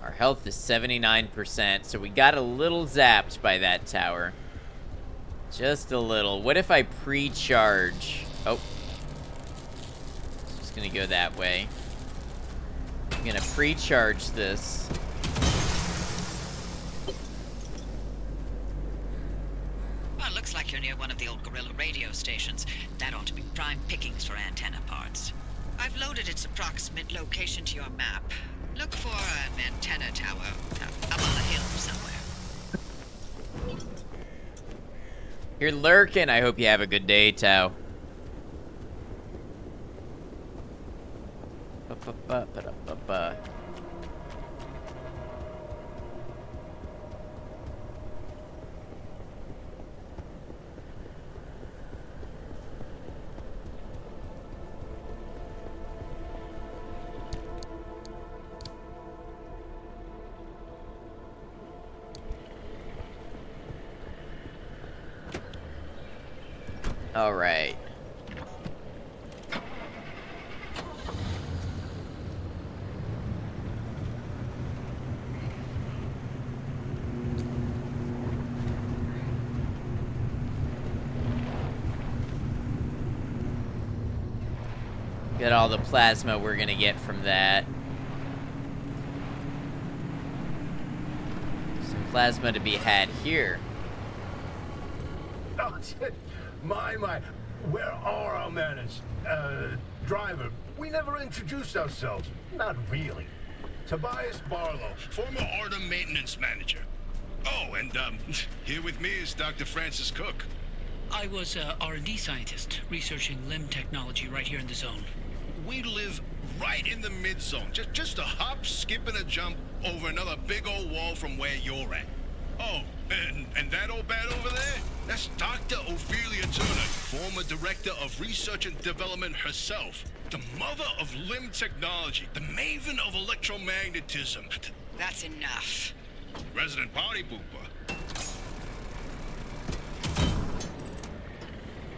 A: Our health is 79%, so we got a little zapped by that tower. Just a little. What if I pre-charge? Oh. Just gonna go that way. I'm gonna pre-charge this.
E: Well, looks like you're near one of the old Gorilla radio stations. That ought to be prime pickings for antenna parts. I've loaded its approximate location to your map. Look for an antenna tower up on the hill somewhere.
A: You're lurking. I hope you have a good day, Tao. Ba-ba-ba-ba-da-ba-ba. All right. Get all the plasma we're gonna get from that. Some plasma to be had here.
B: Oh, my. Where are our manners? Driver, we never introduced ourselves. Not really. Tobias Barlow,
H: Former Artem maintenance manager. Oh, and here with me is Dr. Francis Cook.
I: I was a R&D scientist researching limb technology right here in the zone.
H: We live right in the mid-zone. Just a hop, skip, and a jump over another big old wall from where you're at. Oh, and that old bat over there? That's Dr. Ophelia Turner, former director of research and development herself. The mother of limb technology, the maven of electromagnetism.
E: That's enough.
H: Resident party pooper.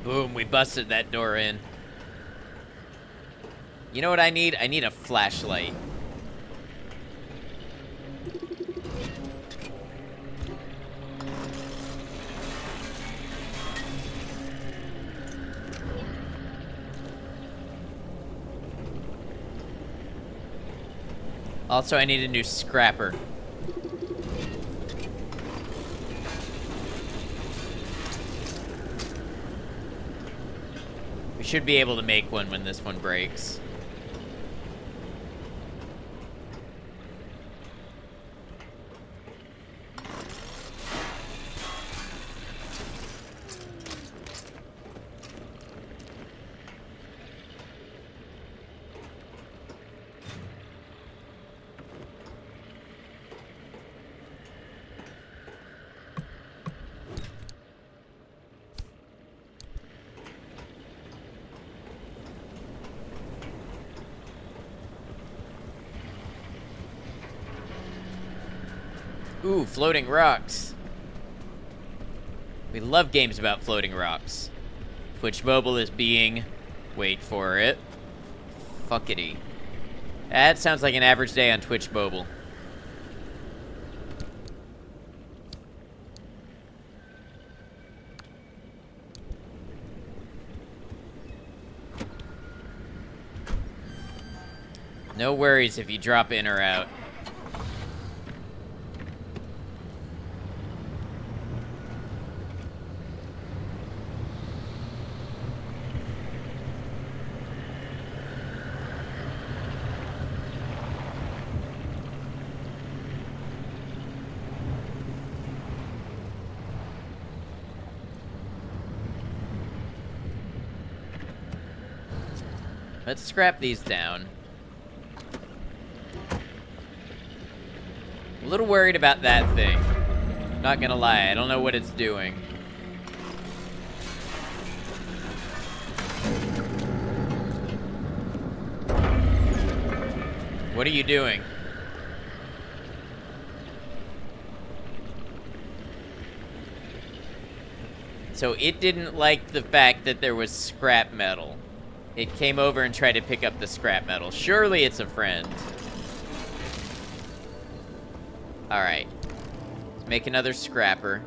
A: Boom, we busted that door in. You know what I need? I need a flashlight. Also, I need a new scrapper. We should be able to make one when this one breaks. Ooh, floating rocks. We love games about floating rocks. Twitch Mobile is being... Wait for it. Fuckity. That sounds like an average day on Twitch Mobile. No worries if you drop in or out. Let's scrap these down. A little worried about that thing. Not gonna lie, I don't know what it's doing. What are you doing? So it didn't like the fact that there was scrap metal. It came over and tried to pick up the scrap metal. Surely it's a friend. Alright. Make another scrapper.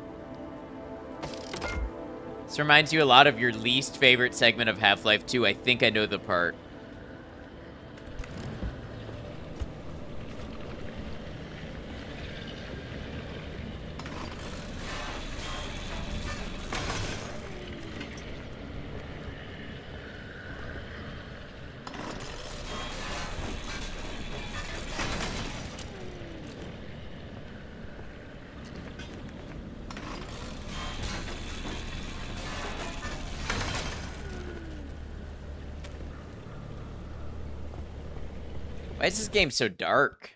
A: This reminds you a lot of your least favorite segment of Half-Life 2. I think I know the part. Why is this game so dark?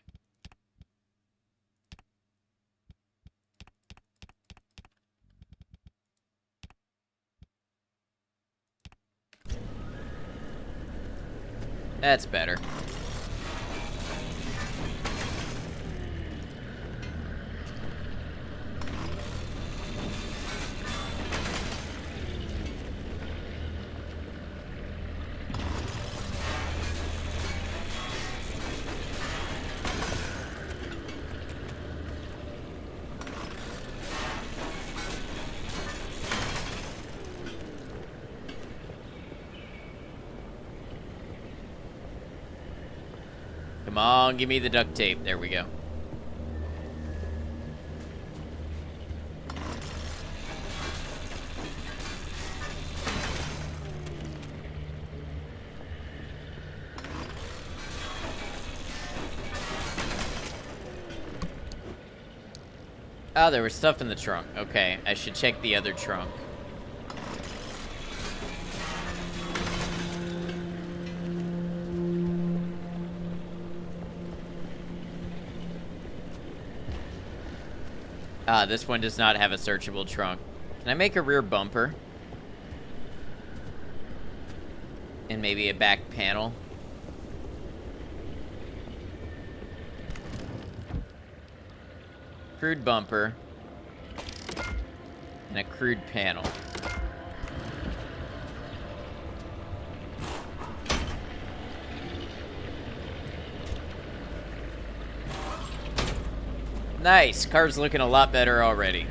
A: That's better. Come on, give me the duct tape. There we go. Oh, there was stuff in the trunk. Okay, I should check the other trunk. This one does not have a searchable trunk. Can I make a rear bumper? And maybe a back panel? Crude bumper. And a crude panel. Nice. Car's looking a lot better already.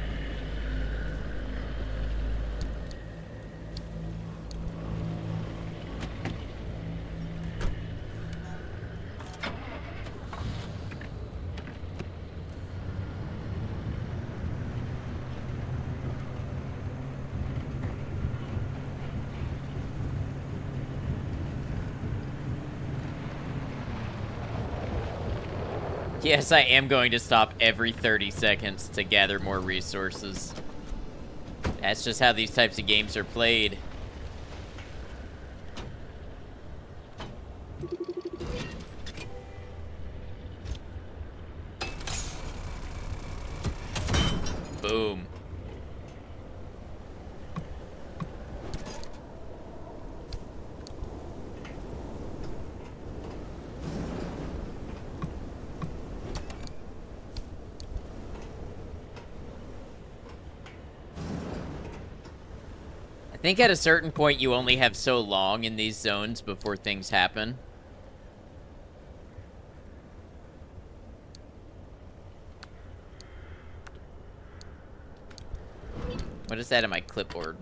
A: Yes, I am going to stop every 30 seconds to gather more resources. That's just how these types of games are played. Boom. I think at a certain point you only have so long in these zones before things happen. What is that in my clipboard?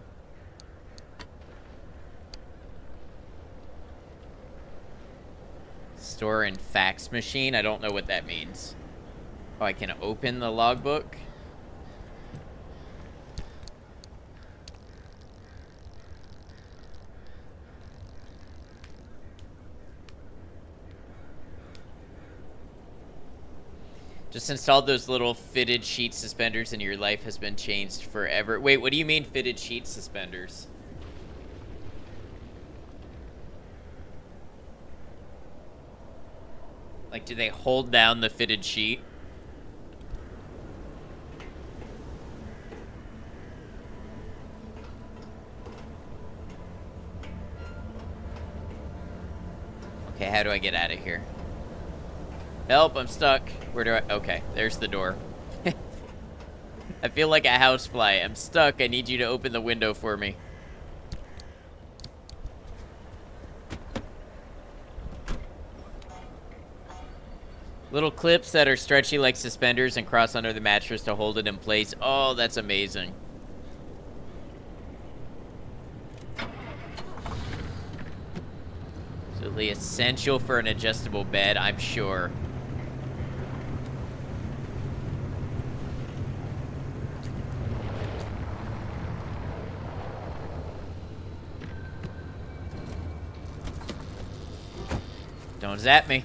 A: Store and fax machine? I don't know what that means. Oh, I can open the logbook? Just installed those little fitted sheet suspenders and your life has been changed forever. Wait, what do you mean fitted sheet suspenders? Like, do they hold down the fitted sheet? Okay, how do I get out of here? Help, I'm stuck. Where do I... Okay, there's the door. I feel like a housefly. I'm stuck. I need you to open the window for me. Little clips that are stretchy like suspenders and cross under the mattress to hold it in place. Oh, that's amazing. Absolutely essential for an adjustable bed, I'm sure. Don't zap me.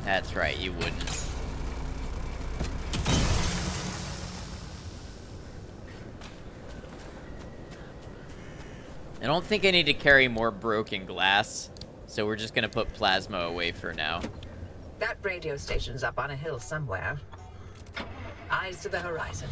A: That's right, you wouldn't. I don't think I need to carry more broken glass, so we're just gonna put plasma away for now.
D: That radio station's up on a hill somewhere. Eyes to the horizon.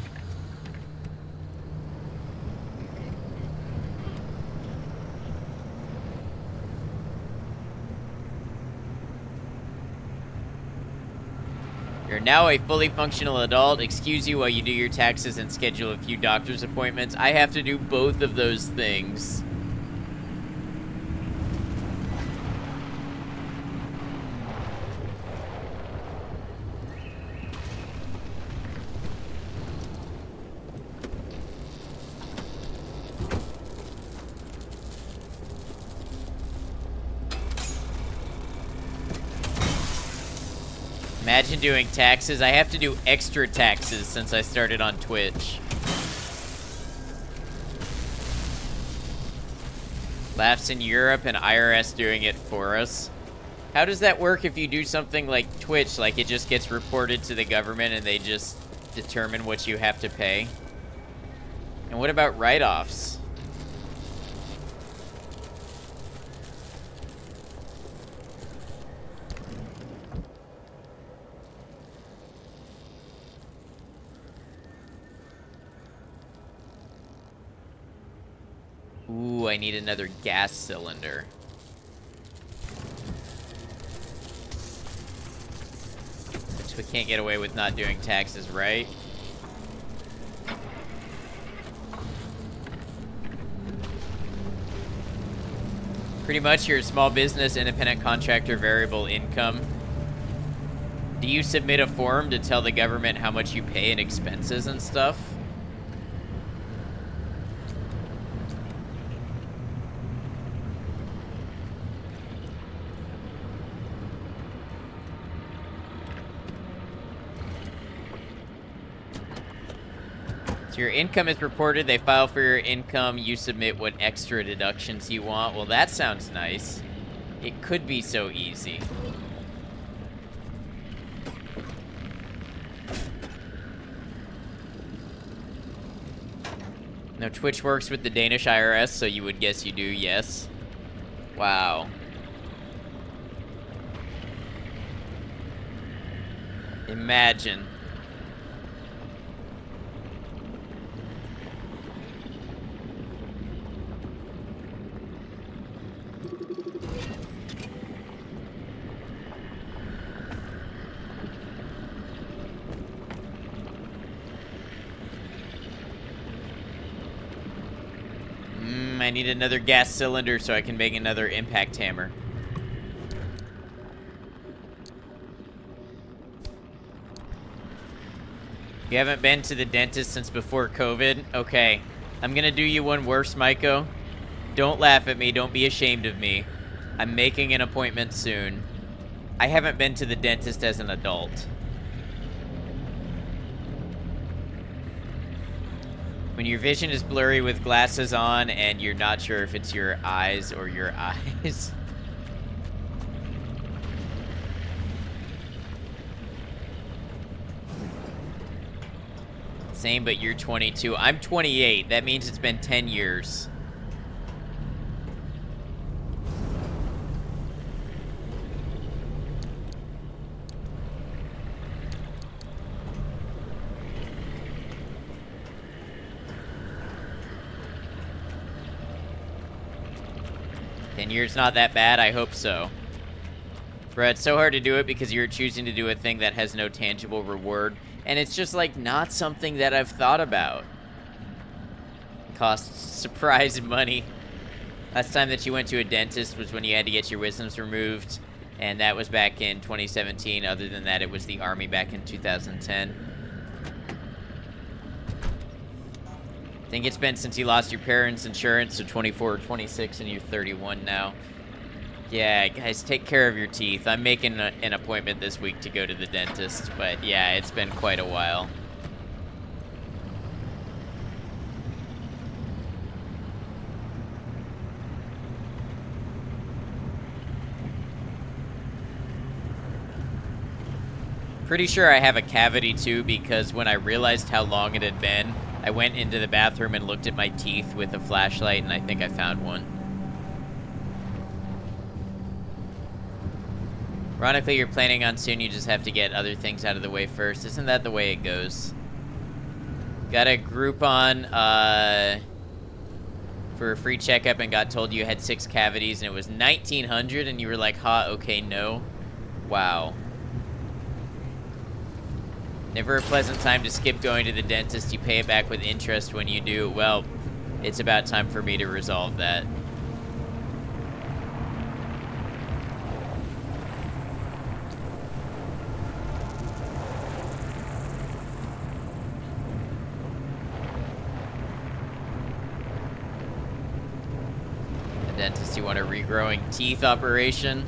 A: You're now a fully functional adult. Excuse you while you do your taxes and schedule a few doctor's appointments. I have to do both of those things. Imagine doing taxes. I have to do extra taxes since I started on Twitch. Laughs in Europe and IRS doing it for us. How does that work if you do something like Twitch? Like it just gets reported to the government and they just determine what you have to pay? And what about write-offs? Ooh, I need another gas cylinder. Which we can't get away with not doing taxes, right? Pretty much you're a small business, independent contractor, variable income. Do you submit a form to tell the government how much you pay in expenses and stuff? Your income is reported, they file for your income, you submit what extra deductions you want. Well, that sounds nice. It could be so easy. No, Twitch works with the Danish IRS, so you would guess you do, yes. Wow. Imagine. I need another gas cylinder so I can make another impact hammer. You haven't been to the dentist since before COVID? Okay. I'm gonna do you one worse, Maiko. Don't laugh at me. Don't be ashamed of me. I'm making an appointment soon. I haven't been to the dentist as an adult. When your vision is blurry with glasses on and you're not sure if it's your eyes or your eyes. Same, but you're 22. I'm 28. That means it's been 10 years. Years not that bad, I hope so. Bro, it's so hard to do it because you're choosing to do a thing that has no tangible reward. And it's just like not something that I've thought about. Costs surprise money. Last time that you went to a dentist was when you had to get your wisdoms removed, and that was back in 2017. Other than that, it was the Army back in 2010. I think it's been since you lost your parents' insurance, so 24 or 26, and you're 31 now. Yeah, guys, take care of your teeth. I'm making an appointment this week to go to the dentist, but yeah, it's been quite a while. Pretty sure I have a cavity too, because when I realized how long it had been, I went into the bathroom and looked at my teeth with a flashlight, and I think I found one. Ironically, you're planning on soon, you just have to get other things out of the way first. Isn't that the way it goes? Got a Groupon for a free checkup and got told you had 6 cavities, and it was $1,900, and you were like, ha, okay, no. Wow. Never a pleasant time to skip going to the dentist. You pay it back with interest when you do. Well, it's about time for me to resolve that. The dentist, you want a regrowing teeth operation?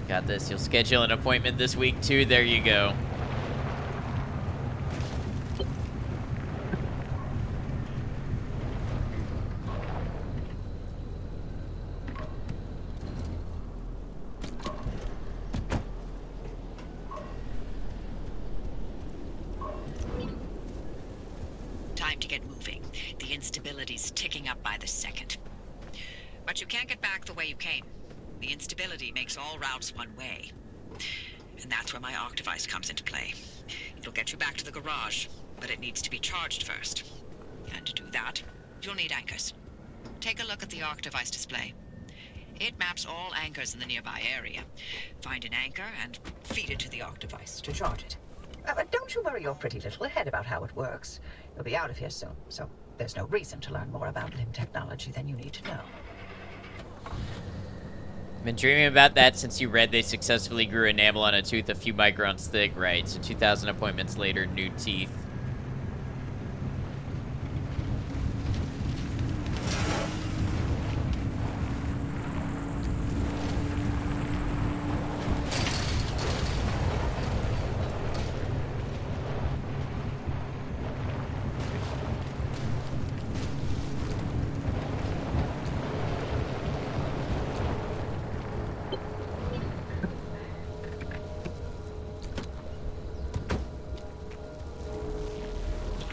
A: Got this. You'll schedule an appointment this week too. There you go.
E: Time to get moving. The instability's ticking up by the second. But you can't get back the way you came. The instability makes all routes one way. And that's where my arc device comes into play. It'll get you back to the garage, but it needs to be charged first. And to do that, you'll need anchors. Take a look at the arc device display. It maps all anchors in the nearby area. Find an anchor and feed it to the arc device to charge it.
D: But don't you worry your pretty little head about how it works. You'll be out of here soon, so there's no reason to learn more about limb technology than you need to know.
A: Been dreaming about that since you read they successfully grew enamel on a tooth a few microns thick, right? So 2,000 appointments later, new teeth.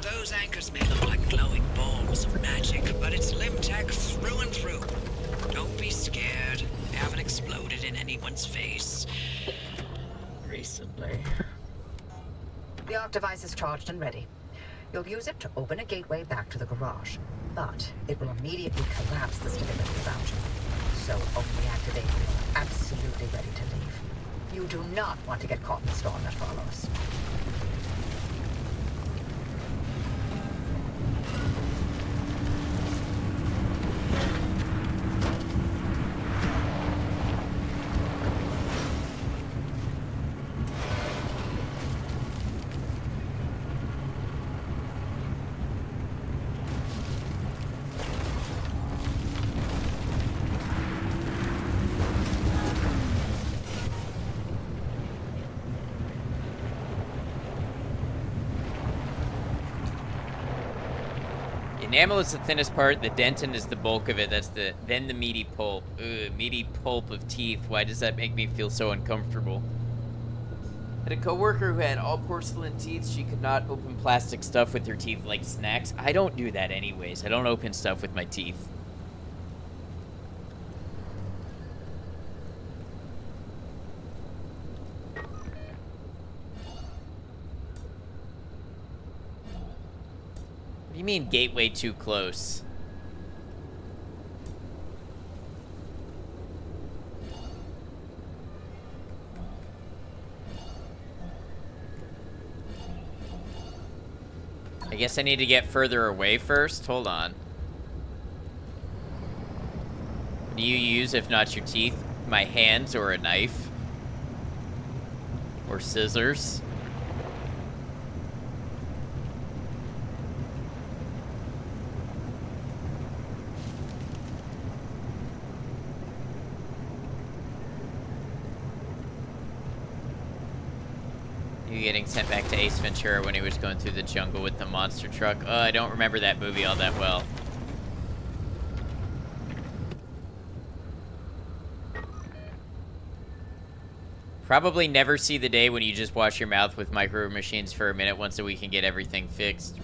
E: Those anchors may look like glowing balls of magic, but it's limb tech through and through. Don't be scared. They haven't exploded in anyone's face.
D: Recently. The arc device is charged and ready. You'll use it to open a gateway back to the garage, but it will immediately collapse the stability around you. So only activate when you're absolutely ready to leave. You do not want to get caught in the storm that follows.
A: Enamel is the thinnest part, the dentin is the bulk of it, then the meaty pulp. Ugh, meaty pulp of teeth. Why does that make me feel so uncomfortable? Had a coworker who had all porcelain teeth. She could not open plastic stuff with her teeth like snacks. I don't do that anyways. I don't open stuff with my teeth. What do you mean gateway too close? guess I need to get further away first. Hold on. What do you use if not your teeth? My hands or a knife? Or scissors? You getting sent back to Ace Ventura when he was going through the jungle with the monster truck. I don't remember that movie all that well. Probably never see the day when you just wash your mouth with micro machines for a minute once a week and get everything fixed.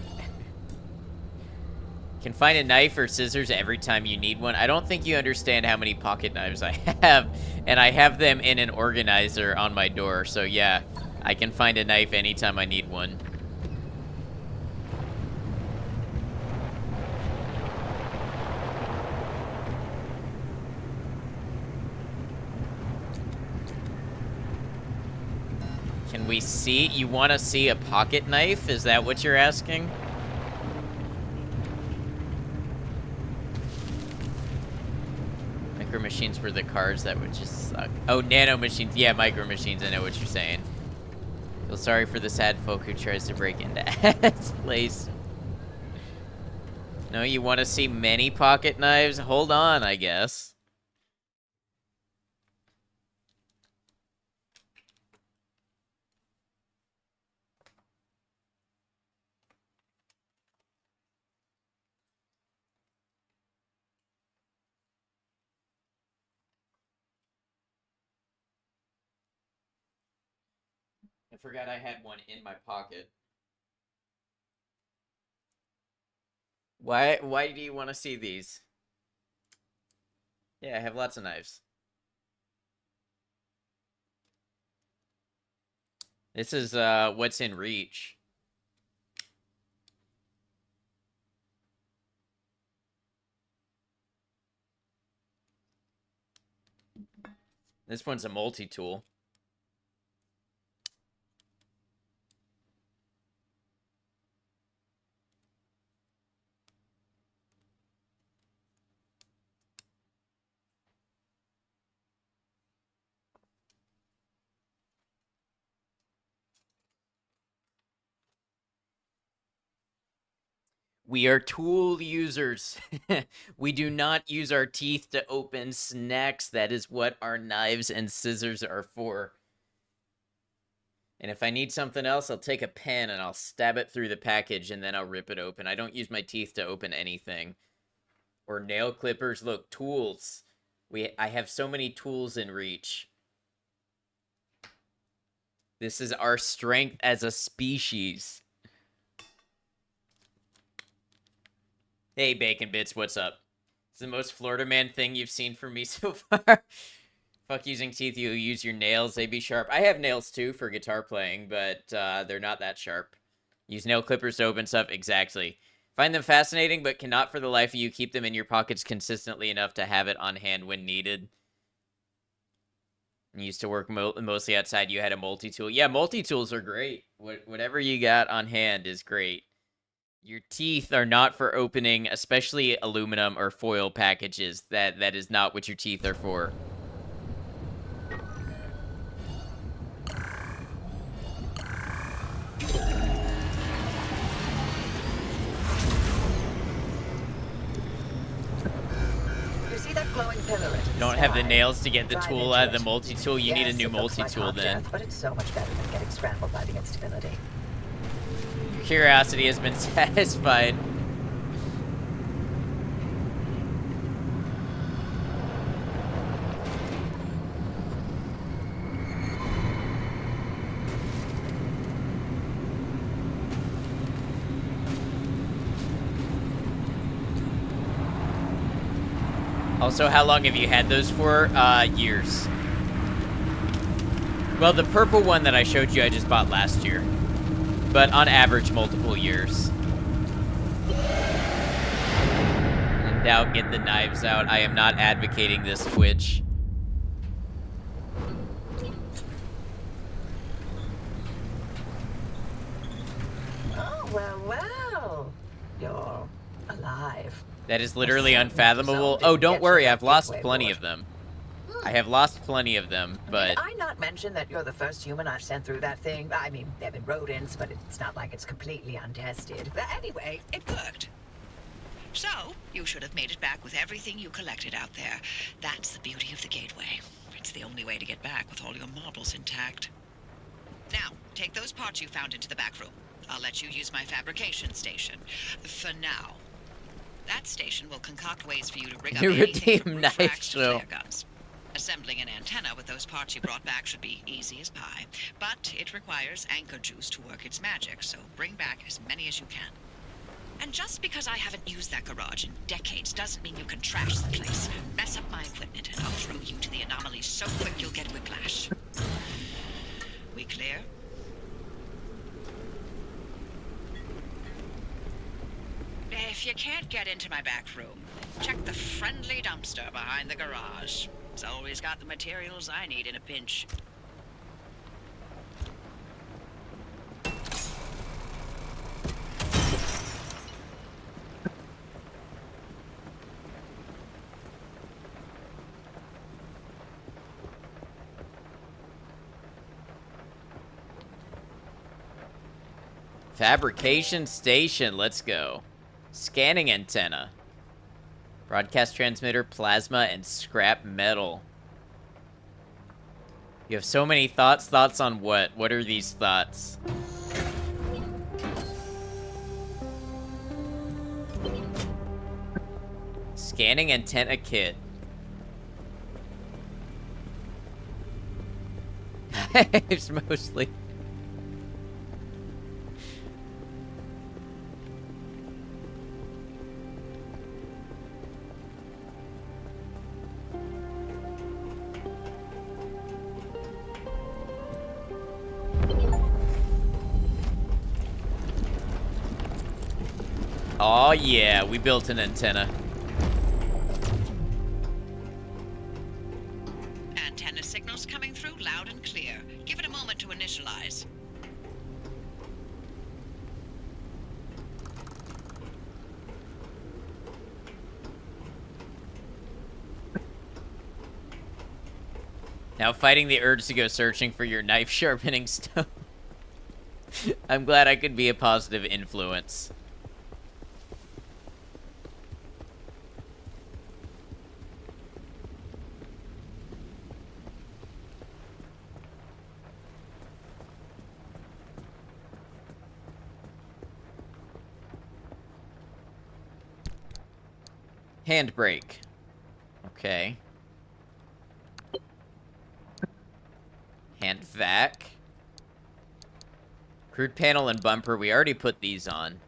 A: Can find a knife or scissors every time you need one. I don't think you understand how many pocket knives I have, and I have them in an organizer on my door, so yeah, I can find a knife anytime I need one. Can we see? You want to see a pocket knife? Is that what you're asking? Micro machines were the cars that would just suck. Oh, nano machines. Yeah, micro machines. I know what you're saying. Feel sorry for the sad folk who tries to break into Ad's place. No, you want to see many pocket knives? Hold on, I guess. I forgot I had one in my pocket. Why do you want to see these? Yeah, I have lots of knives. This is what's in reach. This one's a multi-tool. We are tool users. We do not use our teeth to open snacks. That is what our knives and scissors are for. And if I need something else, I'll take a pen and I'll stab it through the package and then I'll rip it open. I don't use my teeth to open anything. Or nail clippers. Look, tools. I have so many tools in reach. This is our strength as a species. Hey, Bacon Bits, what's up? It's the most Florida man thing you've seen from me so far. Fuck using teeth, you use your nails, they be sharp. I have nails too for guitar playing, but they're not that sharp. Use nail clippers to open stuff, exactly. Find them fascinating, but cannot for the life of you keep them in your pockets consistently enough to have it on hand when needed. You used to work mostly outside, you had a multi-tool. Yeah, multi-tools are great. Whatever you got on hand is great. Your teeth are not for opening, especially aluminum or foil packages. That is not what your teeth are for.
D: You see that glowing pillar?
A: You don't have the nails to get the tool out of the multi-tool. You need a new multi-tool then.
D: But it's so much better than getting scrambled by the instability.
A: Curiosity has been satisfied. Also, how long have you had those for? Years. Well, the purple one that I showed you, I just bought last year. But on average, multiple years. In doubt, get the knives out. I am not advocating this, Twitch.
D: Oh, well, well.
A: That is literally
D: Zone
A: unfathomable.
D: didn't
A: Oh, don't
D: get
A: worry,
D: you
A: I've
D: that
A: lost
D: gateway
A: plenty
D: board.
A: of them. I have lost plenty of them, but
D: Did I not mention that you're the first human I've sent through that thing? I mean, they've been rodents, but it's not like it's completely untested. But anyway,
E: It worked. So, you should have made it back with everything you collected out there. That's the beauty of the gateway. It's the only way to get back with all your marbles intact. Now, take those parts you found into the back room. I'll let you use my fabrication station. For now. That station will concoct ways for you to rig up anything from
A: Iridium
E: roof
A: knife
E: racks to
A: show.
E: flare guns. Assembling an antenna with those parts you brought back should be easy as pie, but it requires anchor juice to work its magic, so bring back as many as you can. And just because I haven't used that garage in decades doesn't mean you can trash the place. Mess up my equipment and I'll throw you to the anomalies so quick you'll get whiplash. We clear? If you can't get into my back room, check the friendly dumpster behind the garage. It's always got the materials I need in a pinch.
A: fabrication station, let's go. Scanning antenna. Broadcast transmitter, plasma, and scrap metal. You have so many thoughts. Thoughts on what? What are these thoughts? Scanning antenna kit. It's mostly... Oh yeah, we built an antenna.
E: Antenna signals coming through loud and clear. Give it a moment to initialize.
A: Now fighting the urge to go searching for your knife sharpening stone. I'm glad I could be a positive influence. Handbrake. Okay. Hand vac. Crude panel and bumper. We already put these on.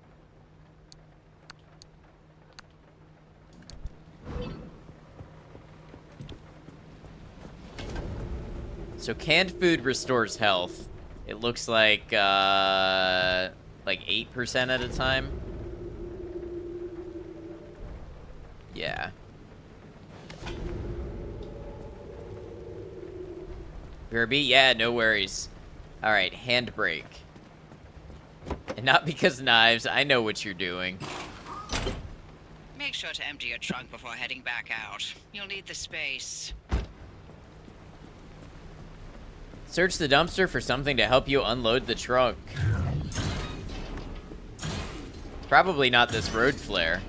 A: So canned food restores health. It looks like 8% at a time. Yeah. Kirby? Yeah, no worries. Alright, handbrake. And not because knives, I know what you're doing.
E: Make sure to empty your trunk before heading back out. You'll need the space.
A: Search the dumpster for something to help you unload the trunk. Probably not this road flare.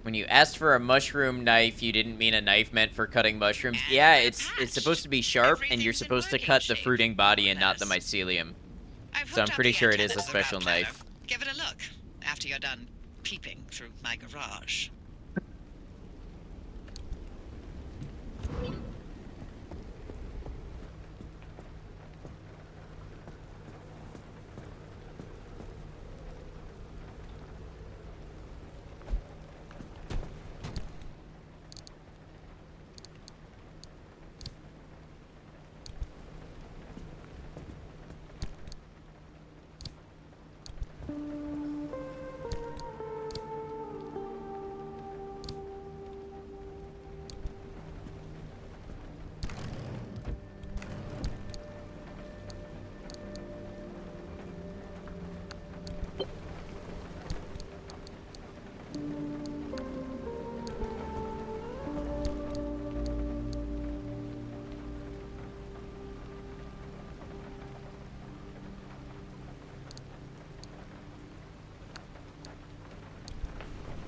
A: When you asked for a mushroom knife, you didn't mean a knife meant for cutting mushrooms.
E: And
A: Yeah,
E: they're
A: it's
E: patched.
A: supposed to be sharp, and you're
E: Everything's in
A: supposed to
E: working
A: cut the
E: shape.
A: fruiting body and not the
E: Nice.
A: mycelium.
E: I've
A: So I'm
E: hooked up
A: pretty
E: the
A: sure it is
E: antenna
A: a
E: to the
A: special
E: route planner.
A: knife.
E: Give it a look after you're done peeping through my garage.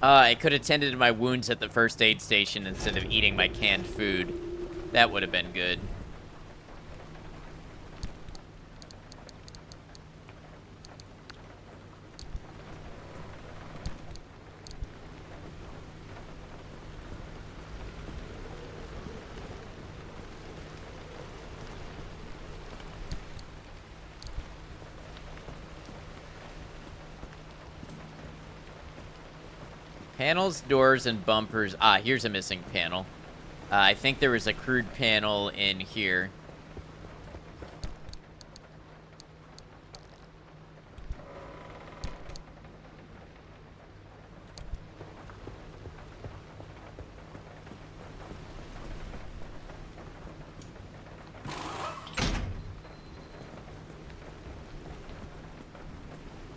A: I could have tended to my wounds at the first aid station instead of eating my canned food. That would have been good. Panels, doors, and bumpers. Ah, here's a missing panel. I think there was a crude panel in here.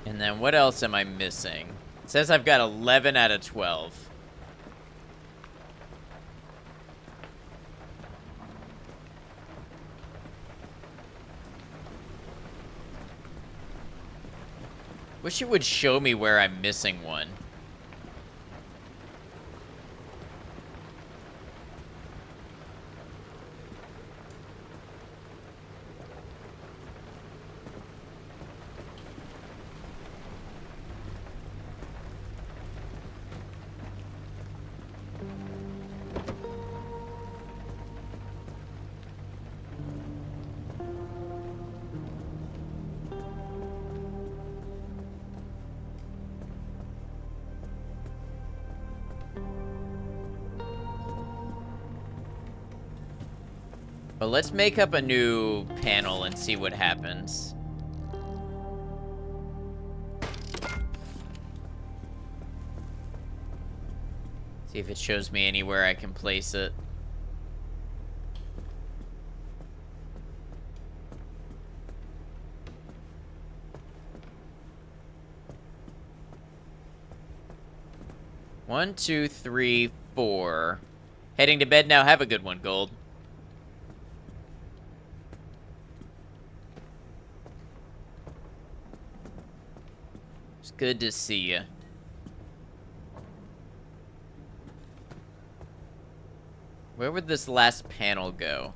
A: And then what else am I missing? It says I've got 11 out of 12. Wish it would show me where I'm missing one. But let's make up a new panel and see what happens. See if it shows me anywhere I can place it. One, two, three, four. Heading to bed now. Have a good one, Gold. It's good to see you. Where would this last panel go?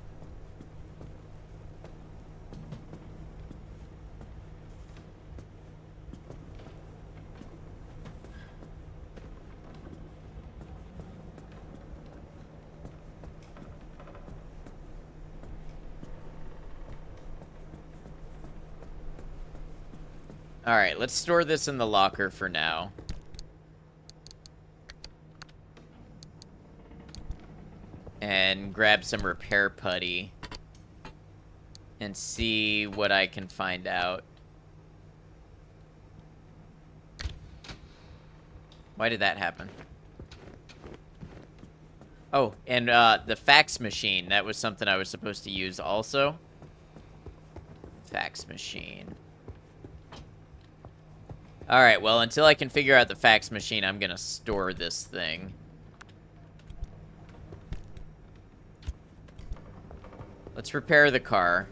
A: Alright, let's store this in the locker for now. And grab some repair putty. And see what I can find out. Why did that happen? Oh, and the fax machine. That was something I was supposed to use also. Fax machine. Alright, well, until I can figure out the fax machine, I'm gonna store this thing. Let's repair the car.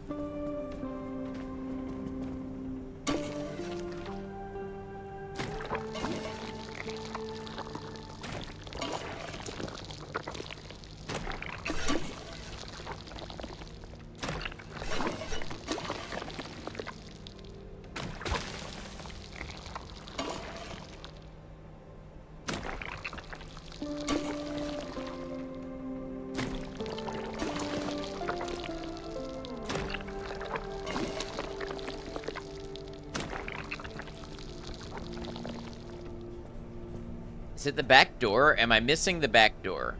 A: Is it the back door? Am I missing the back door?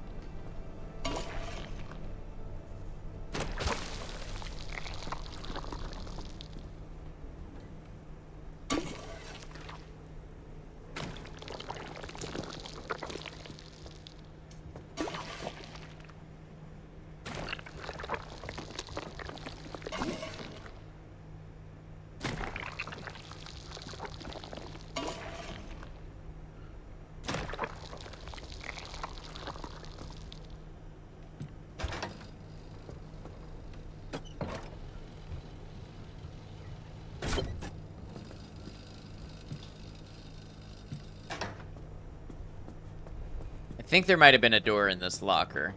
A: think there might have been a door in this locker.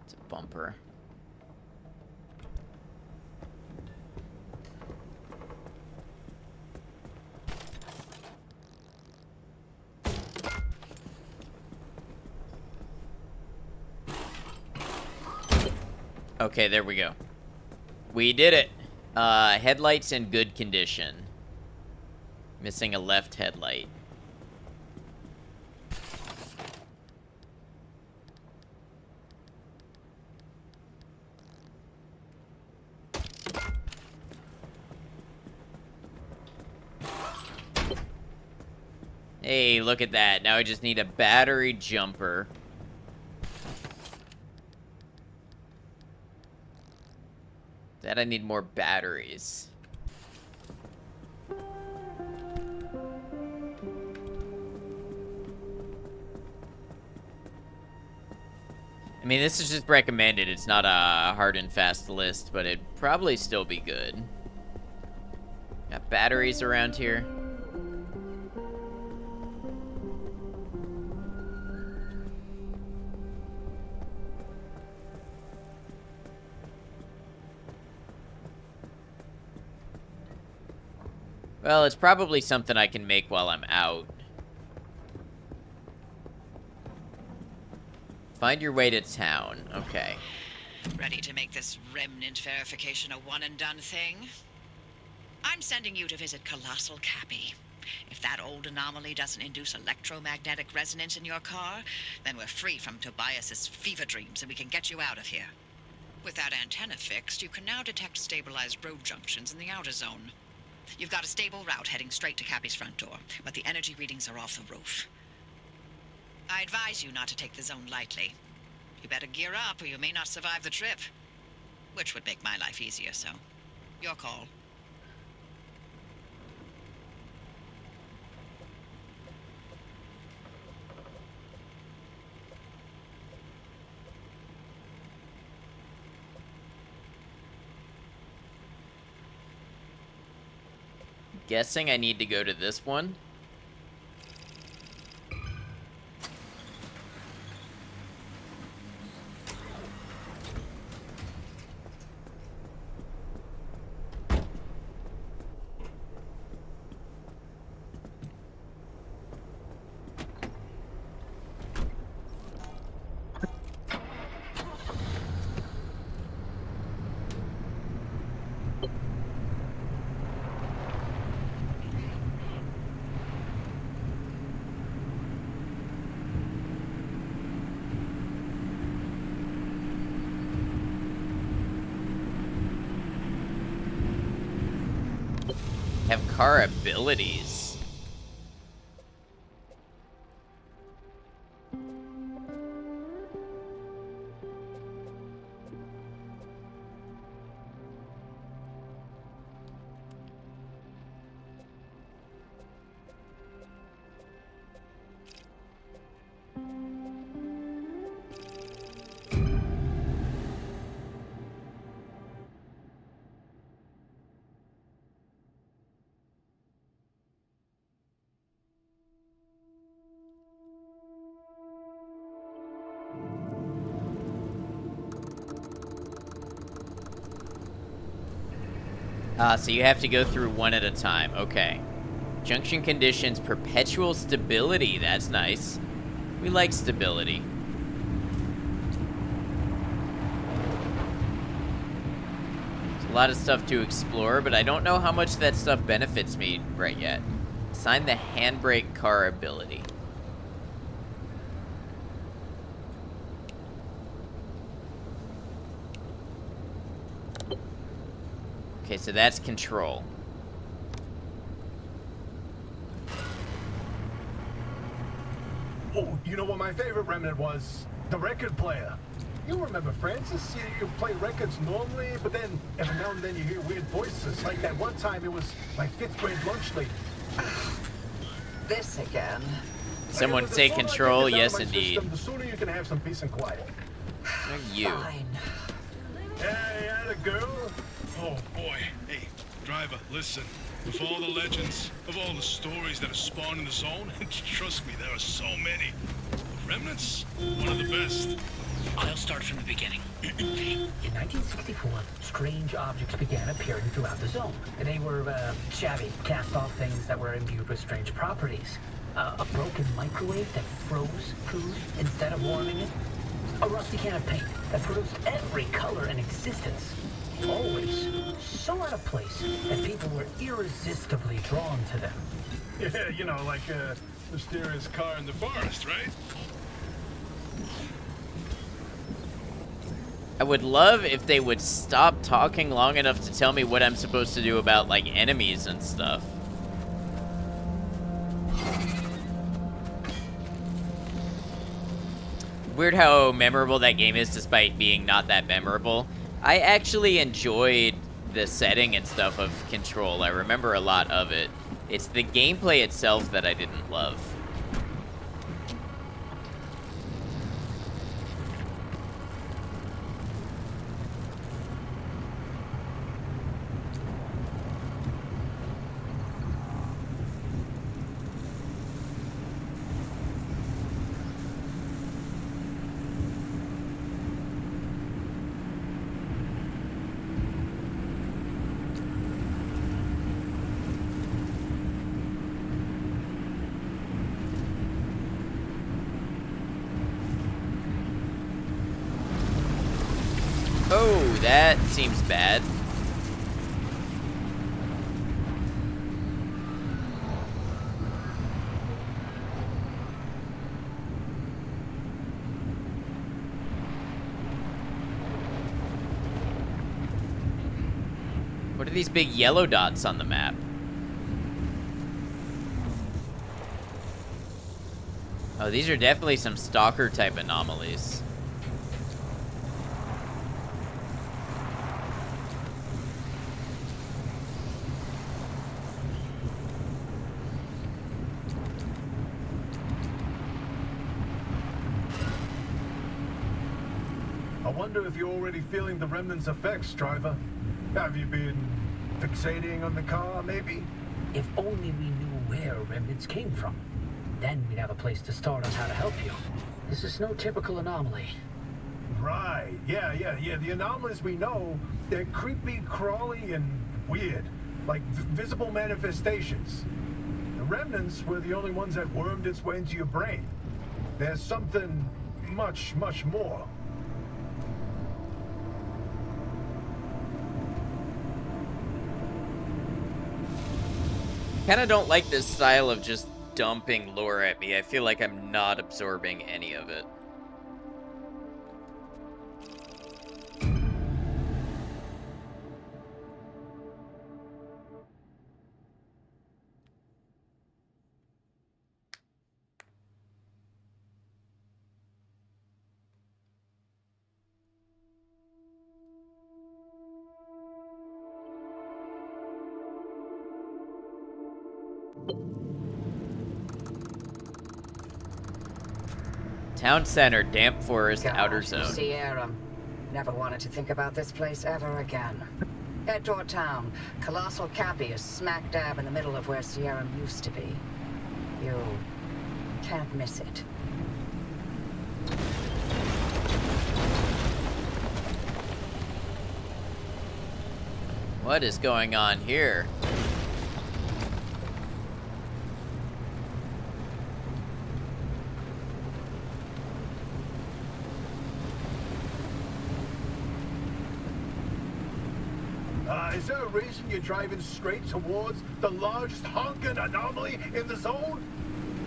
A: It's a bumper. Okay, there we go. We did it. Headlights in good condition. Missing a left headlight. Hey, look at that. Now I just need a battery jumper. That I need more batteries. I mean, this is just recommended. It's not a hard and fast list, but it'd probably still be good. Got batteries around here. Well, it's probably something I can make while I'm out. Find your way to town. Okay.
E: Ready to make this remnant verification a one-and-done thing? I'm sending you to visit Colossal Cappy. If that old anomaly doesn't induce electromagnetic resonance in your car, then we're free from Tobias's fever dreams and we can get you out of here. With that antenna fixed, you can now detect stabilized road junctions in the outer zone. You've got a stable route heading straight to Cappy's front door, but the energy readings are off the roof. I advise you not to take the zone lightly. You better gear up or you may not survive the trip. Which would make my life easier, so your call.
A: Guessing I need to go to this one. Have car abilities. So you have to go through one at a time. Okay. Junction conditions, perpetual stability. That's nice. We like stability. There's a lot of stuff to explore, but I don't know how much that stuff benefits me right yet. Assign the handbrake car ability. Okay, so that's control.
B: Oh, you know what my favorite remnant was? The record player. You remember, Francis? You play records normally, but then every now and then you hear weird voices. Like that one time it was my 5th grade lunch lady.
D: This again.
A: Someone take control? Yes, indeed.
B: The sooner you can have some peace and quiet.
A: You.
D: Fine.
B: Hey, atta girl.
H: Oh boy. Hey, Driver, listen. Of all the legends, of all the stories that are spawned in the zone, trust me, there are so many. Remnants, one of the best.
I: I'll start from the beginning.
C: In 1964, strange objects began appearing throughout the zone. They were shabby, cast-off things that were imbued with strange properties. A broken microwave that froze food instead of warming it. A rusty can of paint that produced every color in existence. Always so out of place that people were irresistibly drawn to them.
H: Yeah, you know, like a mysterious car in the forest, right?
A: I would love if they would stop talking long enough to tell me what I'm supposed to do about, like, enemies and stuff. Weird how memorable that game is despite being not that memorable. I actually enjoyed the setting and stuff of Control. I remember a lot of it. It's the gameplay itself that I didn't love. Oh, that seems bad. What are these big yellow dots on the map? Oh, these are definitely some stalker type anomalies.
B: I wonder if you're already feeling the Remnants' effects, driver. Have you been fixating on the car, maybe?
C: If only we knew where remnants came from. Then we'd have a place to start on how to help you. This is no typical anomaly.
B: Right, yeah. The anomalies we know, they're creepy, crawly, and weird. Like visible manifestations. The Remnants were the only ones that wormed its way into your brain. There's something much, much more.
A: Kinda don't like this style of just dumping lore at me. I feel like I'm not absorbing any of it. Town center, damp forest,
D: God,
A: outer zone.
D: Sierra. Never wanted to think about this place ever again. Head toward town. Colossal Cappy is smack dab in the middle of where Sierra used to be. You can't miss it.
A: What is going on here?
B: Is there a reason you're driving straight towards the largest honking anomaly in the zone?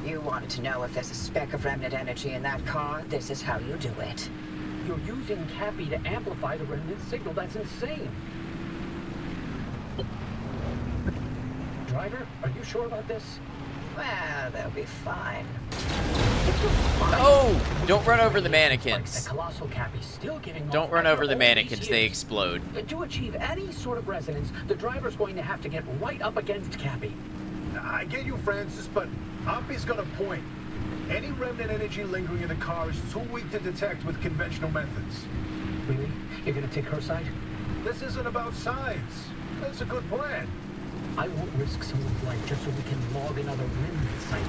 D: You wanted to know if there's a speck of remnant energy in that car? This is how you do it.
C: You're using Cappy to amplify the remnant signal. That's insane. Driver, are you sure about this?
D: Well, they'll be fine.
A: Oh! Don't run over the
C: The
A: mannequins.
C: Colossal Cappy's still giving
A: Don't
C: off
A: run
C: after
A: over the
C: all
A: mannequins,
C: these
A: they
C: years.
A: explode.
C: To achieve any sort of resonance, the driver's going to have to get right up against Cappy.
B: I get you, Francis, but Oppie's got a point. Any remnant energy lingering in the car is too weak to detect with conventional methods.
C: Really? You're gonna take her side?
B: This isn't about sides. That's a good plan.
C: I won't risk someone's life just so we can log another rim sighting.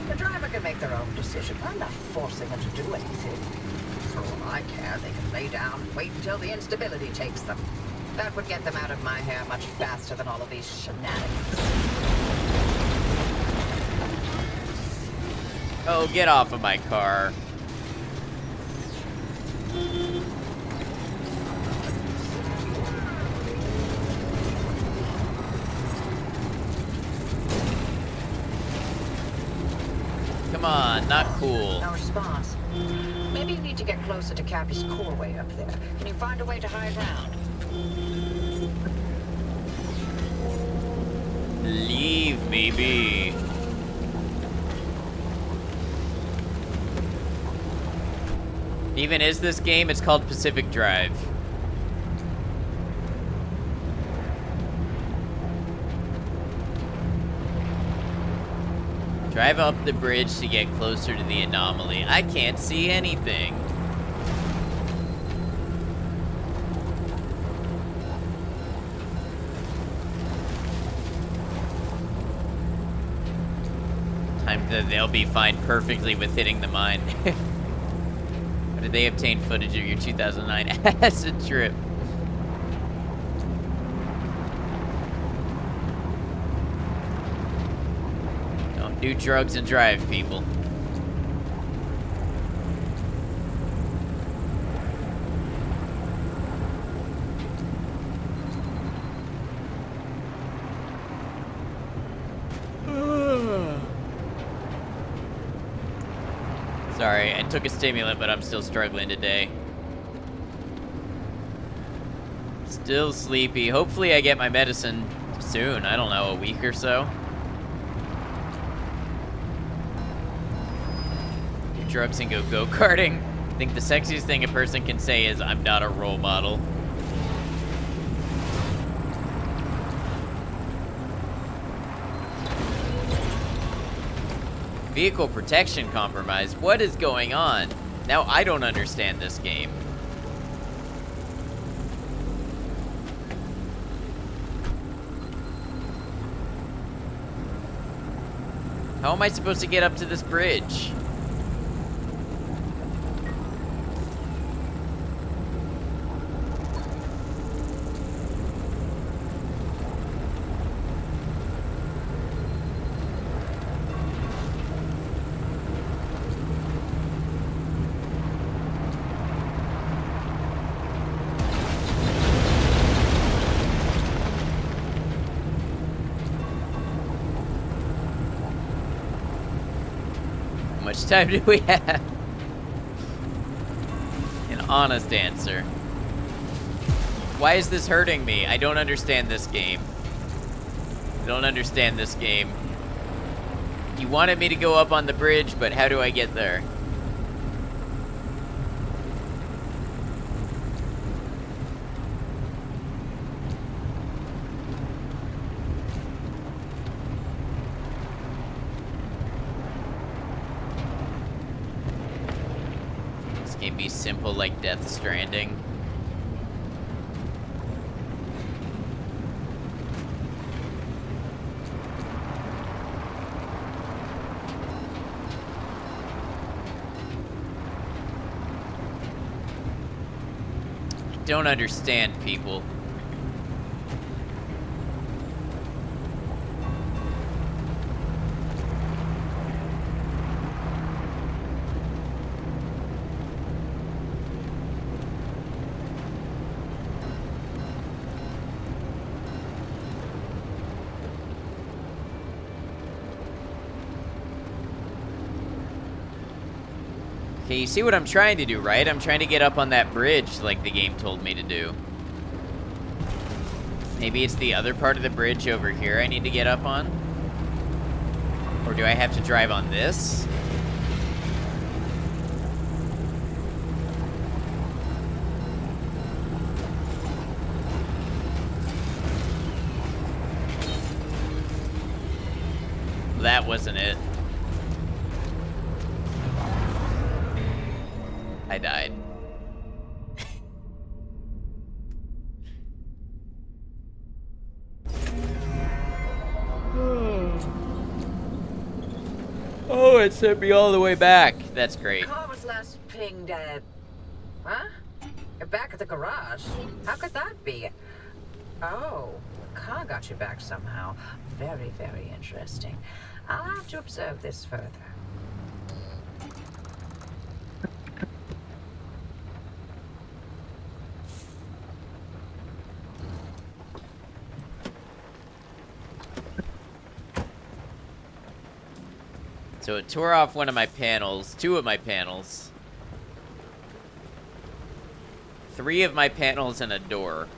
D: The driver can make their own decision. I'm not forcing them to do anything. For all I care, they can lay down and wait until the instability takes them. That would get them out of my hair much faster than all of these shenanigans.
A: Oh, get off of my car. Come on, not cool.
D: No response. Maybe you need to get closer to Cappy's core way up there. Can you find a way to high ground?
A: Leave me be. Even is this game? It's called Pacific Drive. Drive up the bridge to get closer to the anomaly. I can't see anything. They'll be fine perfectly with hitting the mine. Or did they obtain footage of your 2009 acid trip? Don't do drugs and drive, people. Sorry, I took a stimulant, but I'm still struggling today. Still sleepy. Hopefully I get my medicine soon. I don't know, a week or so. Do drugs and go go-karting. I think the sexiest thing a person can say is, I'm not a role model. Vehicle protection compromise. What is going on? Now I don't understand this game. How am I supposed to get up to this bridge? How much time do we have? An honest answer. Why is this hurting me? I don't understand this game. I don't understand this game. You wanted me to go up on the bridge, but how do I get there? Be simple like Death Stranding. I don't understand, people. Okay, you see what I'm trying to do, right? I'm trying to get up on that bridge like the game told me to do. Maybe it's the other part of the bridge over here I need to get up on? Or do I have to drive on this? That wasn't it. I died. Oh, it sent me all the way back. That's great.
D: Car was last pinged at... Huh? Back at the garage? How could that be? Oh, the car got you back somehow. Very, very interesting. I'll have to observe this further.
A: So it tore off one of my panels, 2 of my panels, 3 of my panels, and a door.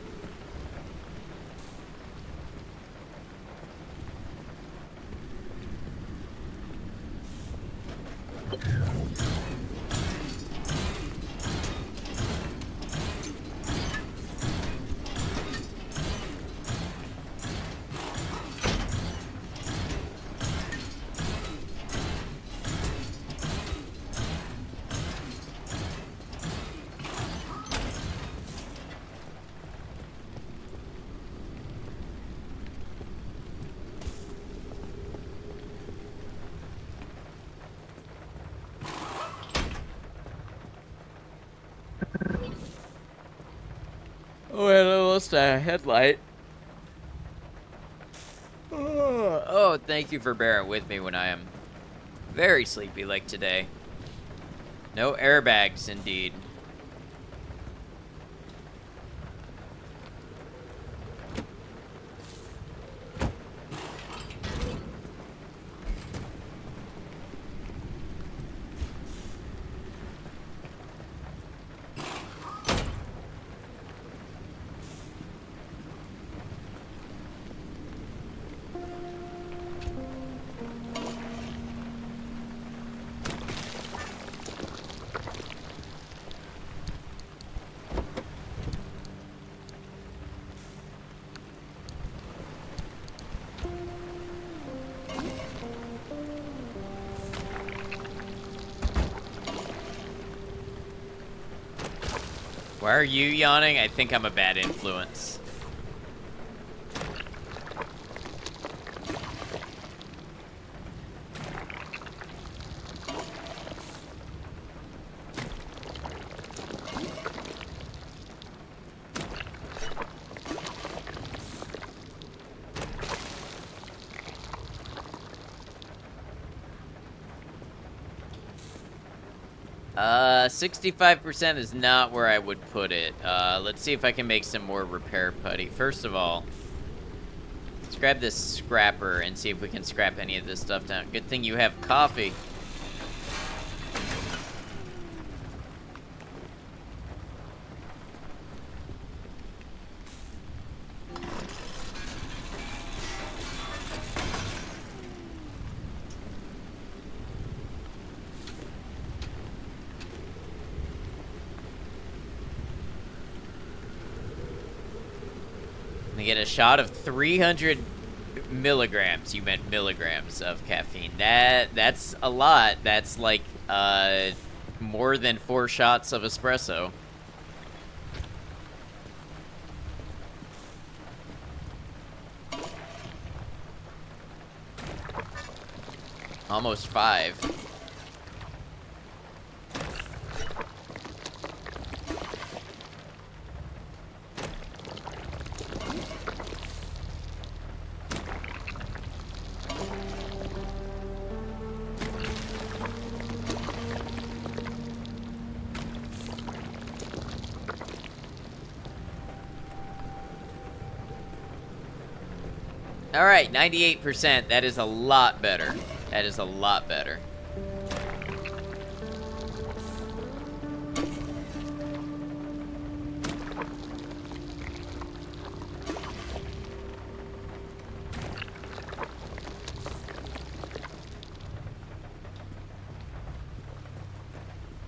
A: Oh, and I lost a headlight. Oh, thank you for bearing with me when I am very sleepy like today. No airbags, indeed. Why are you yawning? I think I'm a bad influence. Uh, 65% is not where I would put it. Let's see if I can make some more repair putty. First of all, let's grab this scrapper and see if we can scrap any of this stuff down. Good thing you have coffee. Get a shot of 300 milligrams. You meant milligrams of caffeine. That's a lot. That's like more than 4 shots of espresso. Almost 5. All right, 98%. That is a lot better. That is a lot better.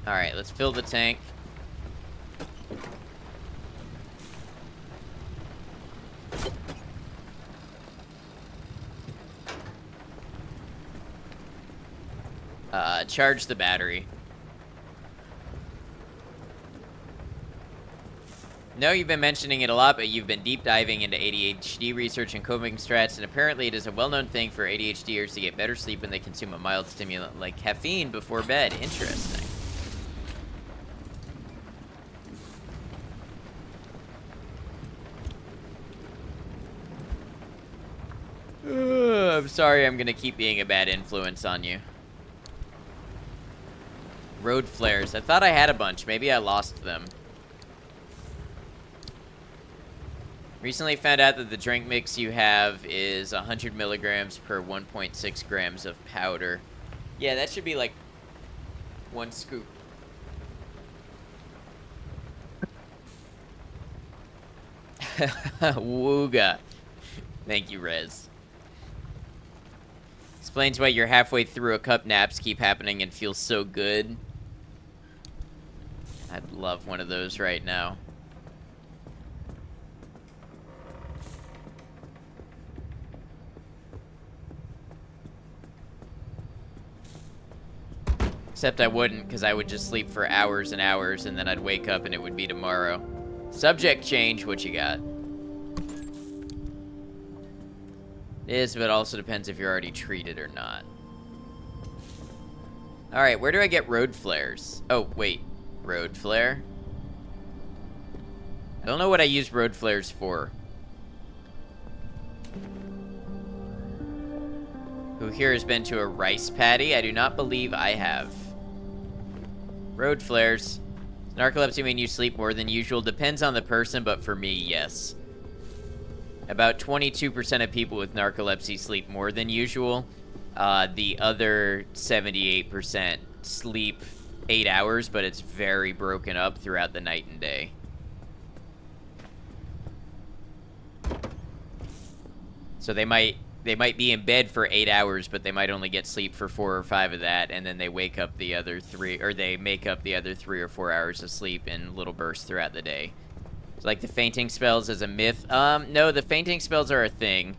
A: All right, let's fill the tank. Charge the battery. No, you've been mentioning it a lot, but you've been deep diving into ADHD research and coping strats, and apparently it is a well-known thing for ADHDers to get better sleep when they consume a mild stimulant like caffeine before bed. Interesting. I'm sorry I'm gonna keep being a bad influence on you. Road flares. I thought I had a bunch. Maybe I lost them. Recently found out that the drink mix you have is 100 milligrams per 1.6 grams of powder. Yeah, that should be like 1 scoop. Wooga. Thank you, Rez. Explains why you're halfway through a cup naps keep happening and feel so good. I'd love one of those right now. Except I wouldn't, because I would just sleep for hours and hours, and then I'd wake up and it would be tomorrow. Subject change, what you got? It is, but it also depends if you're already treated or not. Alright, where do I get road flares? Oh, wait. Road flare? I don't know what I use road flares for. Who here has been to a rice paddy? I do not believe I have. Road flares. Does narcolepsy mean you sleep more than usual? Depends on the person, but for me, yes. About 22% of people with narcolepsy sleep more than usual. The other 78% sleep 8 hours, but it's very broken up throughout the night and day. So they might be in bed for 8 hours, but they might only get sleep for 4 or 5 of that, and then they wake up the other 3, or they make up the other 3 or 4 hours of sleep in little bursts throughout the day. It's like the fainting spells as a myth. No, the fainting spells are a thing.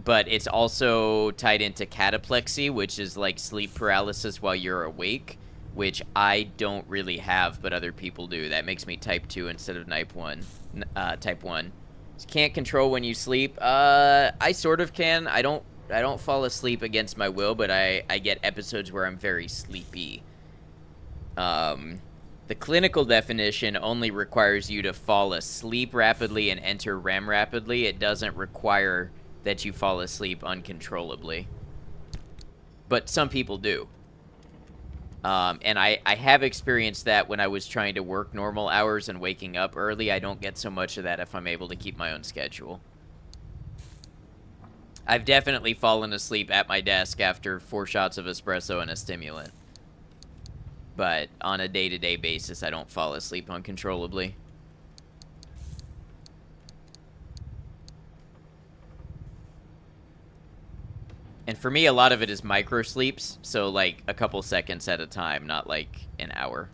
A: But it's also tied into cataplexy, which is like sleep paralysis while you're awake, which I don't really have, but other people do. That makes me type 2 instead of type 1. So can't control when you sleep. I sort of can. I don't fall asleep against my will, but I get episodes where I'm very sleepy. The clinical definition only requires you to fall asleep rapidly and enter REM rapidly. It doesn't require that you fall asleep uncontrollably. But some people do. And I have experienced that when I was trying to work normal hours and waking up early. I don't get so much of that if I'm able to keep my own schedule. I've definitely fallen asleep at my desk after 4 shots of espresso and a stimulant. But on a day-to-day basis, I don't fall asleep uncontrollably. And for me, a lot of it is micro sleeps, so like a couple seconds at a time, not like an hour.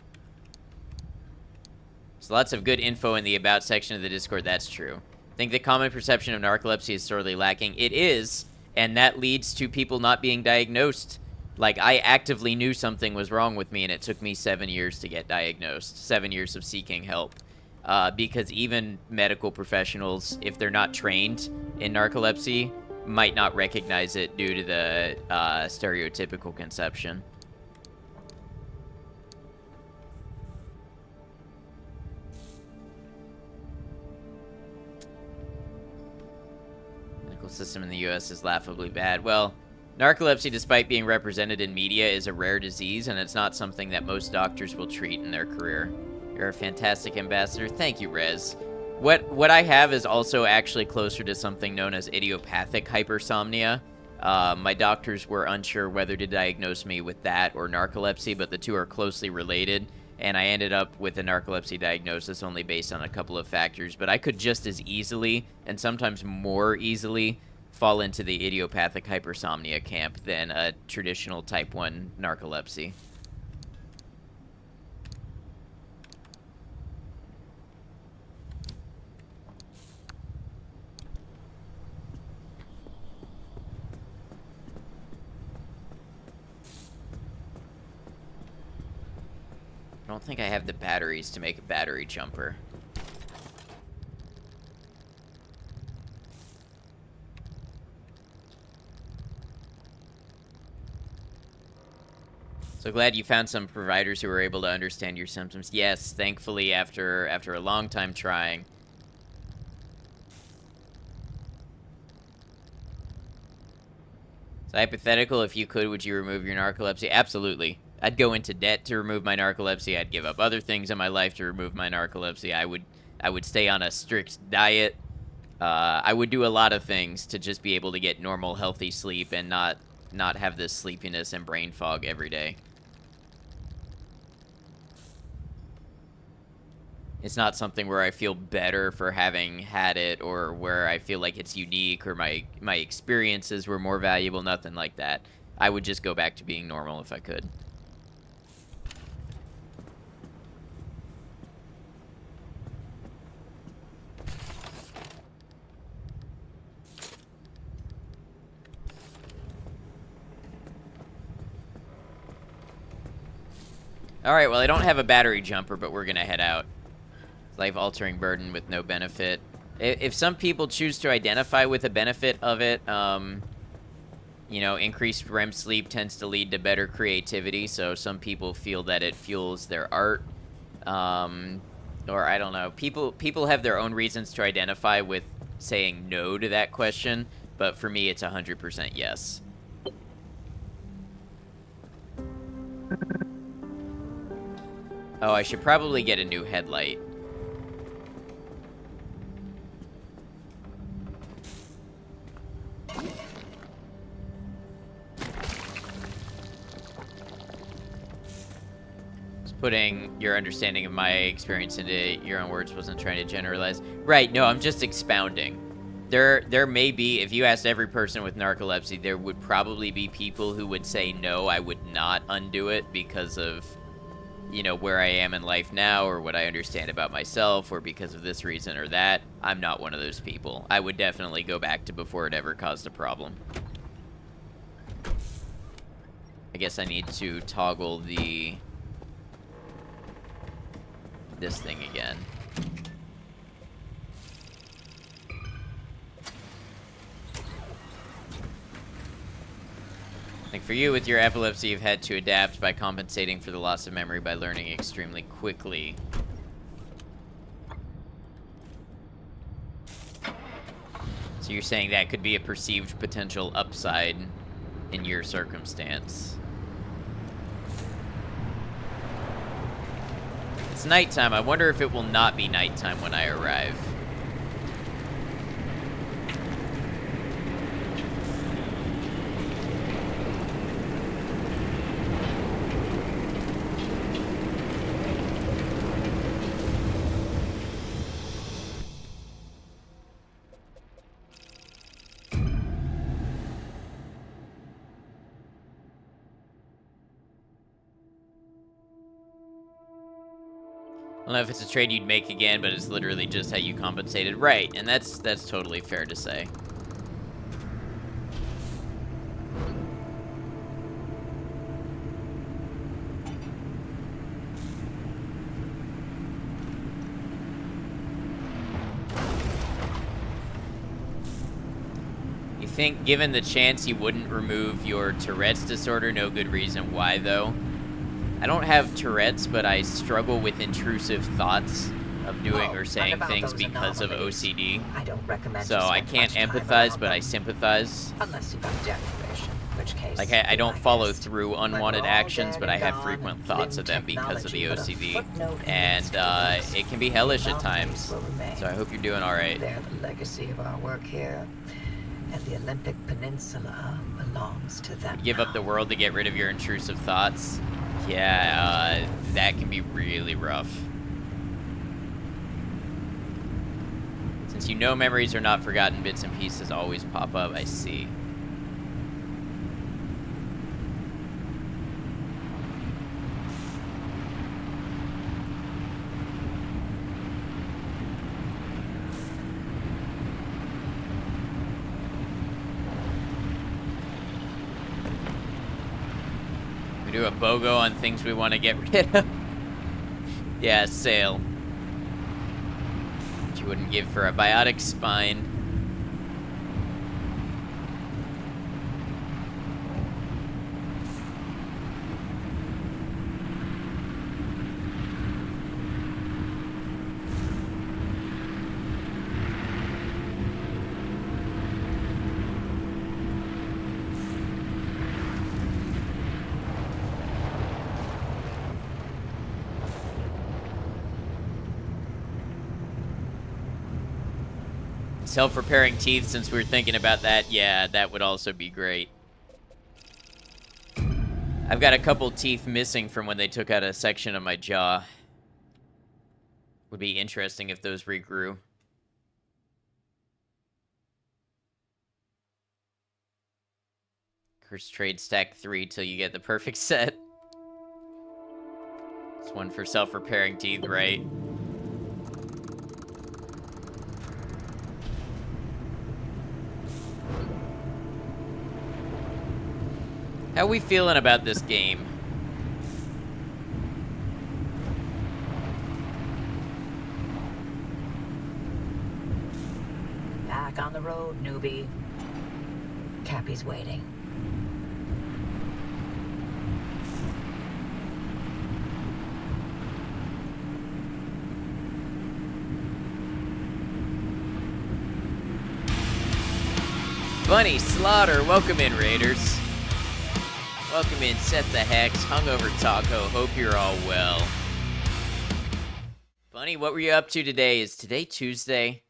A: So lots of good info in the About section of the Discord, that's true. I think the common perception of narcolepsy is sorely lacking. It is, and that leads to people not being diagnosed. Like, I actively knew something was wrong with me, and it took me 7 years to get diagnosed. 7 years of seeking help. Because even medical professionals, if they're not trained in narcolepsy, might not recognize it due to the stereotypical conception. Medical system in the US is laughably bad. Well, narcolepsy, despite being represented in media, is a rare disease, and it's not something that most doctors will treat in their career. You're a fantastic ambassador. Thank you, Rez. What I have is also actually closer to something known as idiopathic hypersomnia. My doctors were unsure whether to diagnose me with that or narcolepsy, but the two are closely related, and I ended up with a narcolepsy diagnosis only based on a couple of factors. But I could just as easily, and sometimes more easily, fall into the idiopathic hypersomnia camp than a traditional type 1 narcolepsy. don't think I have the batteries to make a battery jumper. So glad you found some providers who were able to understand your symptoms. Yes, thankfully, after a long time trying. So hypothetical, if you could, would you remove your narcolepsy? Absolutely. I'd go into debt to remove my narcolepsy. I'd give up other things in my life to remove my narcolepsy. I would stay on a strict diet. I would do a lot of things to just be able to get normal, healthy sleep and not have this sleepiness and brain fog every day. It's not something where I feel better for having had it, or where I feel like it's unique, or my experiences were more valuable, nothing like that. I would just go back to being normal if I could. Alright, well, I don't have a battery jumper, but we're gonna head out. Life-altering burden with no benefit. If some people choose to identify with the benefit of it, you know, increased REM sleep tends to lead to better creativity, so some people feel that it fuels their art. Or, I don't know. People have their own reasons to identify with saying no to that question, but for me, it's 100% yes. Oh, I should probably get a new headlight. Putting your understanding of my experience into your own words, wasn't trying to generalize. Right, no, I'm just expounding. There may be, if you asked every person with narcolepsy, there would probably be people who would say, no, I would not undo it because of, you know, where I am in life now, or what I understand about myself, or because of this reason or that. I'm not one of those people. I would definitely go back to before it ever caused a problem. I guess I need to toggle this thing again. I think for you, with your epilepsy, you've had to adapt by compensating for the loss of memory by learning extremely quickly. So you're saying that could be a perceived potential upside in your circumstance. It's nighttime. I wonder if it will not be nighttime when I arrive. I don't know if it's a trade you'd make again, but it's literally just how you compensated. Right, and that's totally fair to say. You think, given the chance, you wouldn't remove your Tourette's disorder? No good reason why, though. I don't have Tourette's, but I struggle with intrusive thoughts of doing or saying things because of OCD.
D: I don't recommend.
A: So I can't empathize, but I sympathize.
D: Unless you've got deprivation, in which case.
A: Like I don't follow through unwanted actions, but I have frequent thoughts of them because of the OCD, and it can be hellish at times. So I hope you're doing all right.
D: They're the legacy of our work here, and the Olympic Peninsula belongs to them.
A: Give up the world to get rid of your intrusive thoughts. Yeah, that can be really rough. Since you know memories are not forgotten, bits and pieces always pop up. I see. We do a BOGO on things we want to get rid of. Yeah, sail. Which you wouldn't give for a biotic spine. Self-repairing teeth, since we were thinking about that, yeah, that would also be great. I've got a couple teeth missing from when they took out a section of my jaw. Would be interesting if those regrew. Curse trade stack 3 till you get the perfect set. It's one for self-repairing teeth, right? How we feeling about this game?
D: Back on the road, newbie. Cappy's waiting.
A: Bunny Slaughter, welcome in, Raiders. Welcome in, Set the Hex, Hungover Taco, hope you're all well. Bunny, what were you up to today? Is today Tuesday?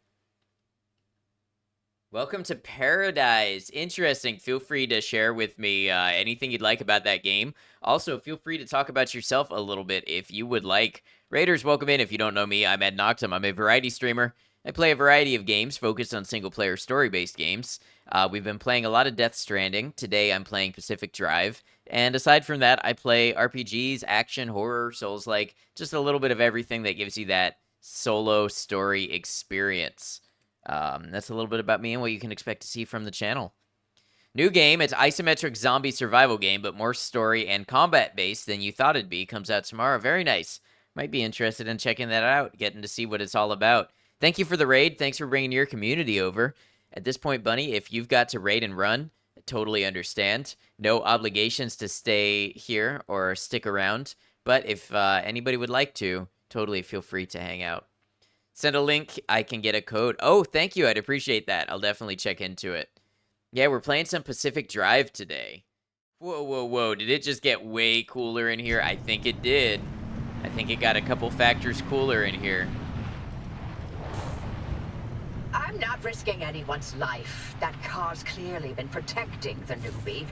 A: Welcome to Paradise. Interesting. Feel free to share with me anything you'd like about that game. Also, feel free to talk about yourself a little bit if you would like. Raiders, welcome in. If you don't know me, I'm Ed Noctum. I'm a variety streamer. I play a variety of games focused on single-player story-based games. We've been playing a lot of Death Stranding. Today, I'm playing Pacific Drive. And aside from that, I play RPGs, action, horror, Souls-like, just a little bit of everything that gives you that solo story experience. That's a little bit about me and what you can expect to see from the channel. New game, it's isometric zombie survival game, but more story and combat based than you thought it'd be. Comes out tomorrow. Very nice. Might be interested in checking that out, getting to see what it's all about. Thank you for the raid. Thanks for bringing your community over. At this point, Bunny, if you've got to raid and run, I totally understand. No obligations to stay here or stick around. But if anybody would like to, totally feel free to hang out. Send a link. I can get a code. Oh, thank you. I'd appreciate that. I'll definitely check into it. Yeah, we're playing some Pacific Drive today. Whoa, whoa, whoa. Did it just get way cooler in here? I think it did. I think it got a couple factors cooler in here.
D: I'm not risking anyone's life. That car's clearly been protecting the newbie.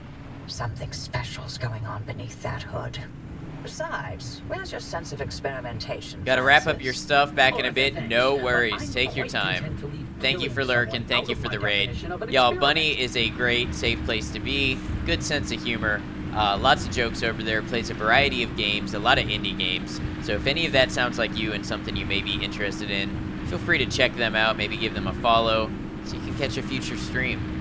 D: Something special's going on beneath that hood. Besides, where's your sense of experimentation?
A: Gotta wrap up your stuff back in a bit. No worries. Take your time. Thank you for lurking. Thank you for the raid. Y'all, Bunny is a great, safe place to be. Good sense of humor. Lots of jokes over there. Plays a variety of games. A lot of indie games. So if any of that sounds like you and something you may be interested in, feel free to check them out. Maybe give them a follow so you can catch a future stream.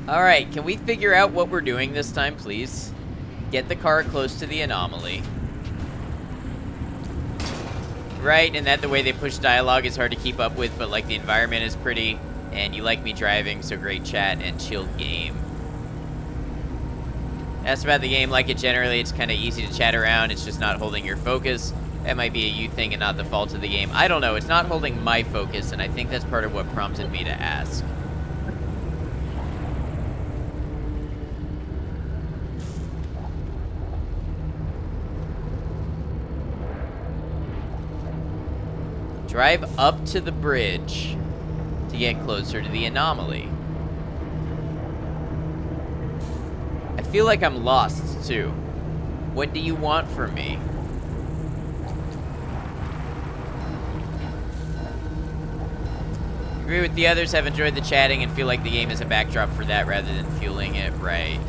A: Alright, can we figure out what we're doing this time, please? Get the car close to the anomaly. Right, and that the way they push dialogue is hard to keep up with, but like the environment is pretty, and you like me driving, so great chat and chilled game. That's about the game, like it generally, it's kind of easy to chat around, it's just not holding your focus. That might be a you thing and not the fault of the game. I don't know, it's not holding my focus, and I think that's part of what prompted me to ask. Drive up to the bridge to get closer to the anomaly. I feel like I'm lost, too. What do you want from me? Agree with the others, have enjoyed the chatting and feel like the game is a backdrop for that rather than fueling it, right?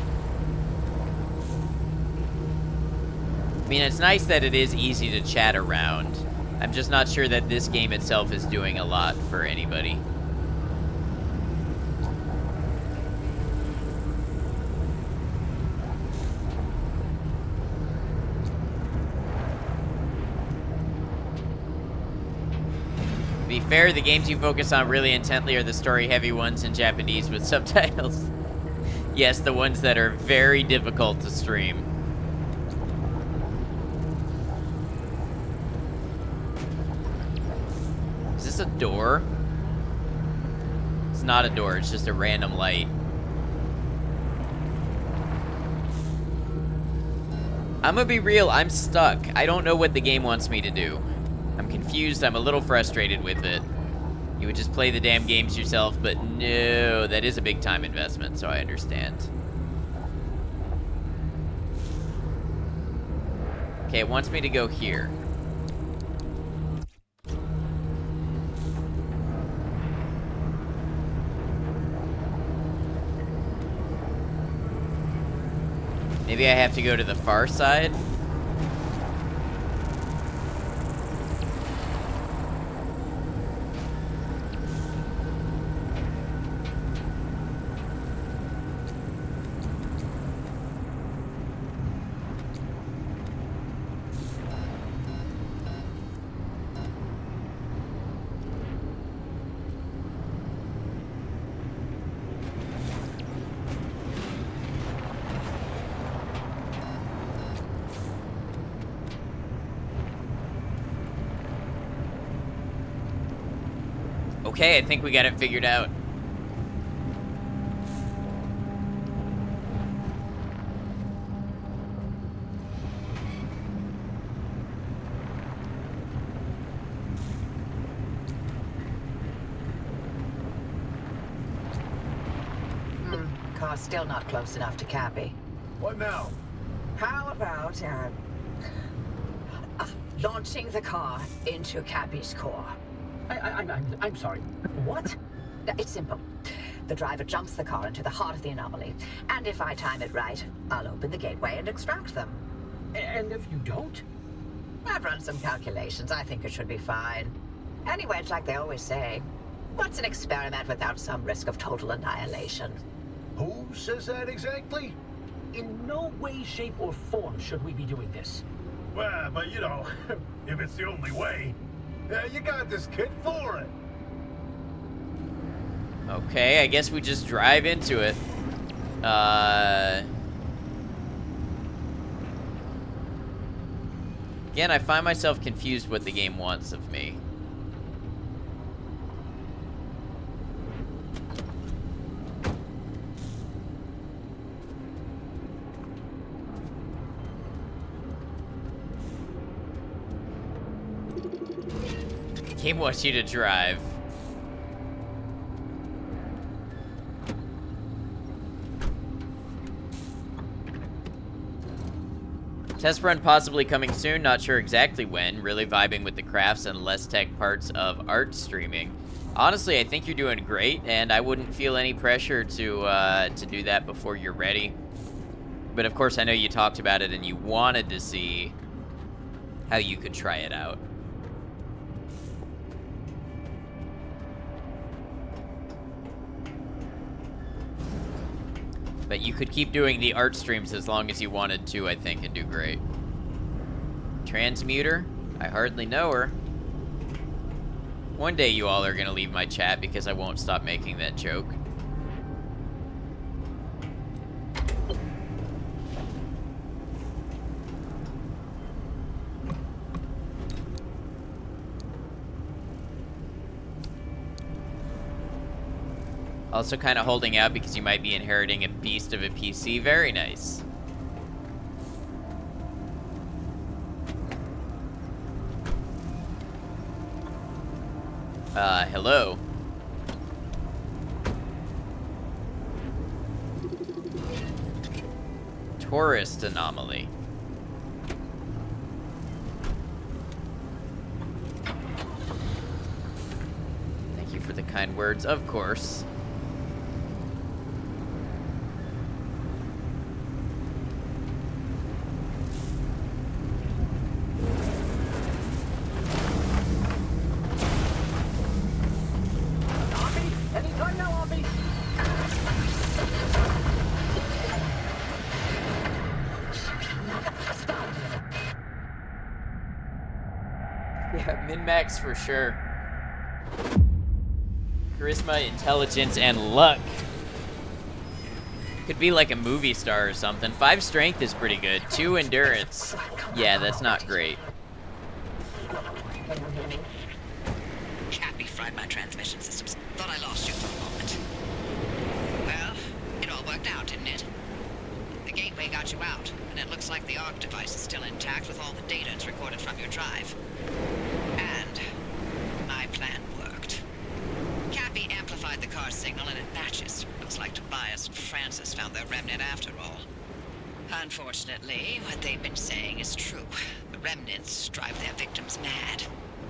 A: I mean, it's nice that it is easy to chat around. I'm just not sure that this game itself is doing a lot for anybody. To be fair, the games you focus on really intently are the story-heavy ones in Japanese with subtitles. Yes, the ones that are very difficult to stream. Is this a door? It's not a door, it's just a random light. I'm gonna be real, I'm stuck. I don't know what the game wants me to do. I'm confused, I'm a little frustrated with it. You would just play the damn games yourself, but no, that is a big time investment, so I understand. Okay, it wants me to go here. Maybe I have to go to the far side? Okay, I think we got it figured out.
D: Car's still not close enough to Cappy.
B: What now?
D: How about, launching the car into Cappy's core?
C: I'm sorry. What?
D: It's simple. The driver jumps the car into the heart of the anomaly, and if I time it right, I'll open the gateway and extract them.
C: And if you don't?
D: I've run some calculations. I think it should be fine. Anyway, it's like they always say, what's an experiment without some risk of total annihilation?
B: Who says that exactly?
C: In no way, shape, or form should we be doing this.
B: Well, but you know, if it's the only way, you got this kid for it.
A: Okay, I guess we just drive into it. Again, I find myself confused what the game wants of me. The game wants you to drive. Test run possibly coming soon, not sure exactly when. Really vibing with the crafts and less tech parts of art streaming. Honestly, I think you're doing great, and I wouldn't feel any pressure to do that before you're ready. But of course, I know you talked about it and you wanted to see how you could try it out. But you could keep doing the art streams as long as you wanted to, I think, and do great. Transmuter? I hardly know her. One day you all are gonna leave my chat because I won't stop making that joke. Also kind of holding out because you might be inheriting a beast of a PC. Very nice. Hello. Tourist anomaly. Thank you for the kind words, of course. Min-max for sure. Charisma, intelligence, and luck. Could be like a movie star or something. 5 strength is pretty good. 2 endurance. Yeah, that's not great.
E: Cappy fried my transmission systems. Thought I lost you for a moment. Well, it all worked out, didn't it? The gateway got you out, and it looks like the ARC device is still intact with all the data it's recorded from your drive. And my plan worked. Cappy amplified the car signal and it matches. Looks like Tobias and Francis found their remnant after all. Unfortunately, what they've been saying is true. The remnants drive their victims mad.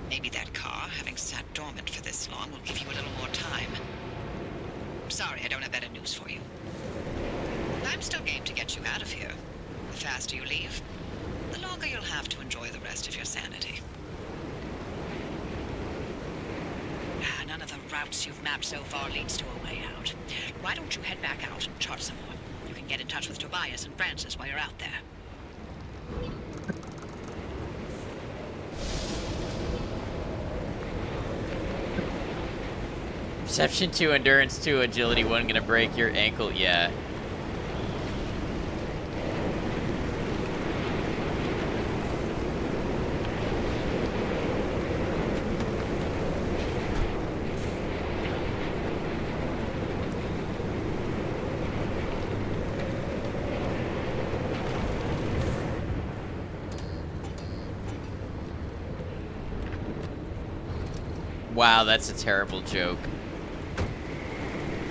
E: Maybe that car, having sat dormant for this long, will give you a little more time. Sorry, I don't have better news for you. I'm still game to get you out of here. The faster you leave, the longer you'll have to enjoy the rest of your sanity. None of the routes you've mapped so far leads to a way out. Why don't you head back out and chart some more? You can get in touch with Tobias and Francis while you're out there.
A: Perception 2, endurance 2, agility 1, gonna break your ankle, yeah. Wow, that's a terrible joke.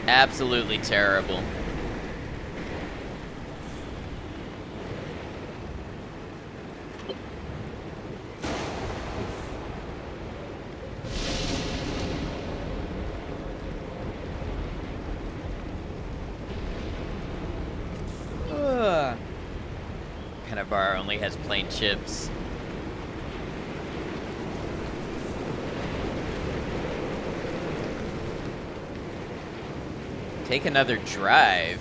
A: Absolutely terrible. Kind of bar only has plain chips. Take another drive.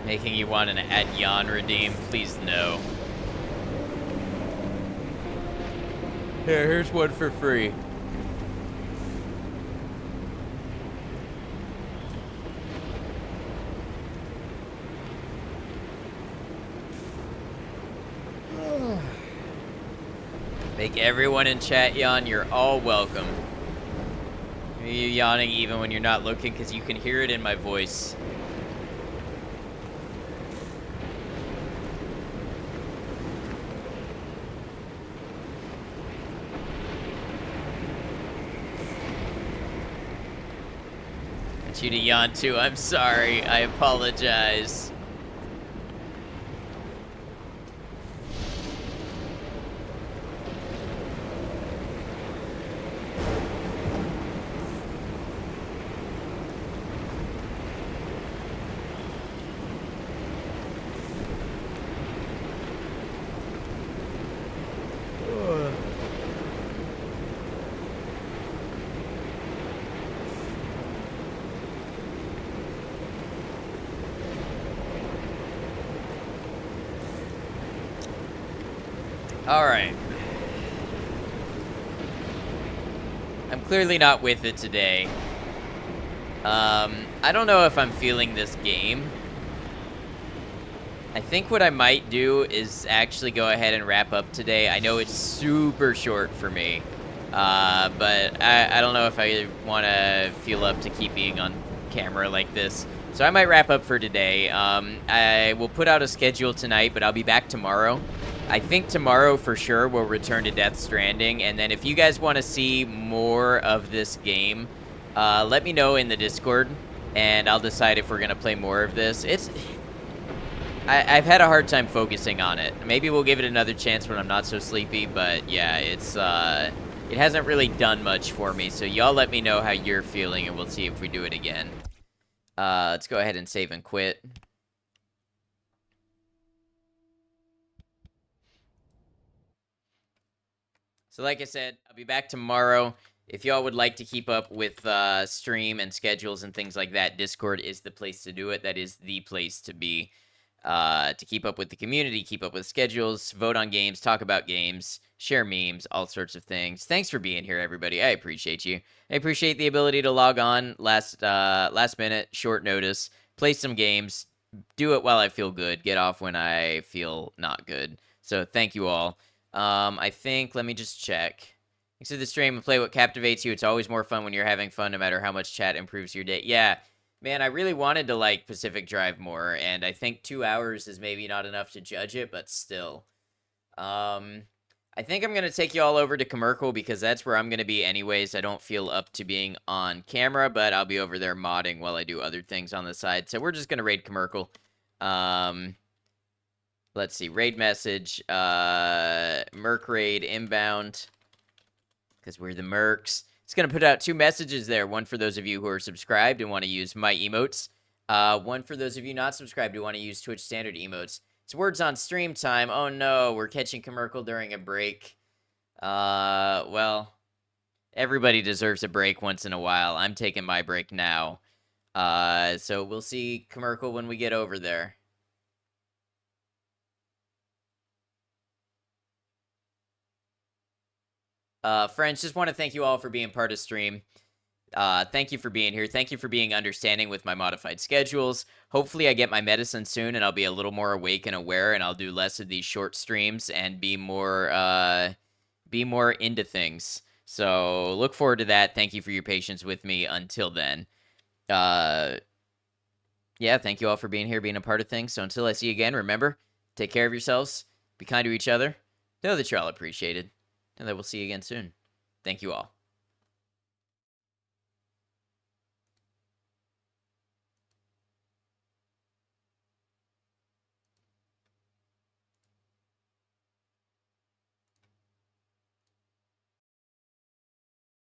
A: Making you want an add yawn redeem? Please no. Here, here's one for free. Make everyone in chat yawn. You're all welcome. Are you yawning even when you're not looking? Because you can hear it in my voice. You to yawn too. I'm sorry. I apologize. Alright. I'm clearly not with it today. I don't know if I'm feeling this game. I think what I might do is actually go ahead and wrap up today. I know it's super short for me. But I don't know if I want to feel up to keep being on camera like this. So I might wrap up for today. I will put out a schedule tonight, but I'll be back tomorrow. I think tomorrow for sure we'll return to Death Stranding, and then if you guys want to see more of this game, let me know in the Discord, and I'll decide if we're going to play more of this. I've had a hard time focusing on it. Maybe we'll give it another chance when I'm not so sleepy, but yeah, it hasn't really done much for me, so y'all let me know how you're feeling, and we'll see if we do it again. Let's go ahead and save and quit. So like I said, I'll be back tomorrow. If y'all would like to keep up with stream and schedules and things like that, Discord is the place to do it. That is the place to be. To keep up with the community, keep up with schedules, vote on games, talk about games, share memes, all sorts of things. Thanks for being here, everybody. I appreciate you. I appreciate the ability to log on last minute, short notice, play some games, do it while I feel good, get off when I feel not good. So thank you all. I think, let me just check. Thanks for the stream and play what captivates you. It's always more fun when you're having fun, no matter how much chat improves your day. Yeah. Man, I really wanted to like Pacific Drive more, and I think 2 hours is maybe not enough to judge it, but still. I think I'm going to take you all over to Commercial because that's where I'm going to be anyways. I don't feel up to being on camera, but I'll be over there modding while I do other things on the side. So we're just going to raid Commercial. Let's see. Raid message. Merc raid inbound. Because we're the Mercs. It's going to put out 2 messages there. One for those of you who are subscribed and want to use my emotes. One for those of you not subscribed who want to use Twitch standard emotes. It's words on stream time. Oh no, we're catching Commercial during a break. Well, everybody deserves a break once in a while. I'm taking my break now. So we'll see Commercial when we get over there. Friends, just want to thank you all for being part of stream. Thank you for being here. Thank you for being understanding with my modified schedules. Hopefully I get my medicine soon and I'll be a little more awake and aware and I'll do less of these short streams and be more into things. So look forward to that. Thank you for your patience with me until then. Yeah, thank you all for being here, being a part of things. So until I see you again, remember, take care of yourselves, be kind to each other, know that you're all appreciated, and that we'll see you again soon. Thank you all.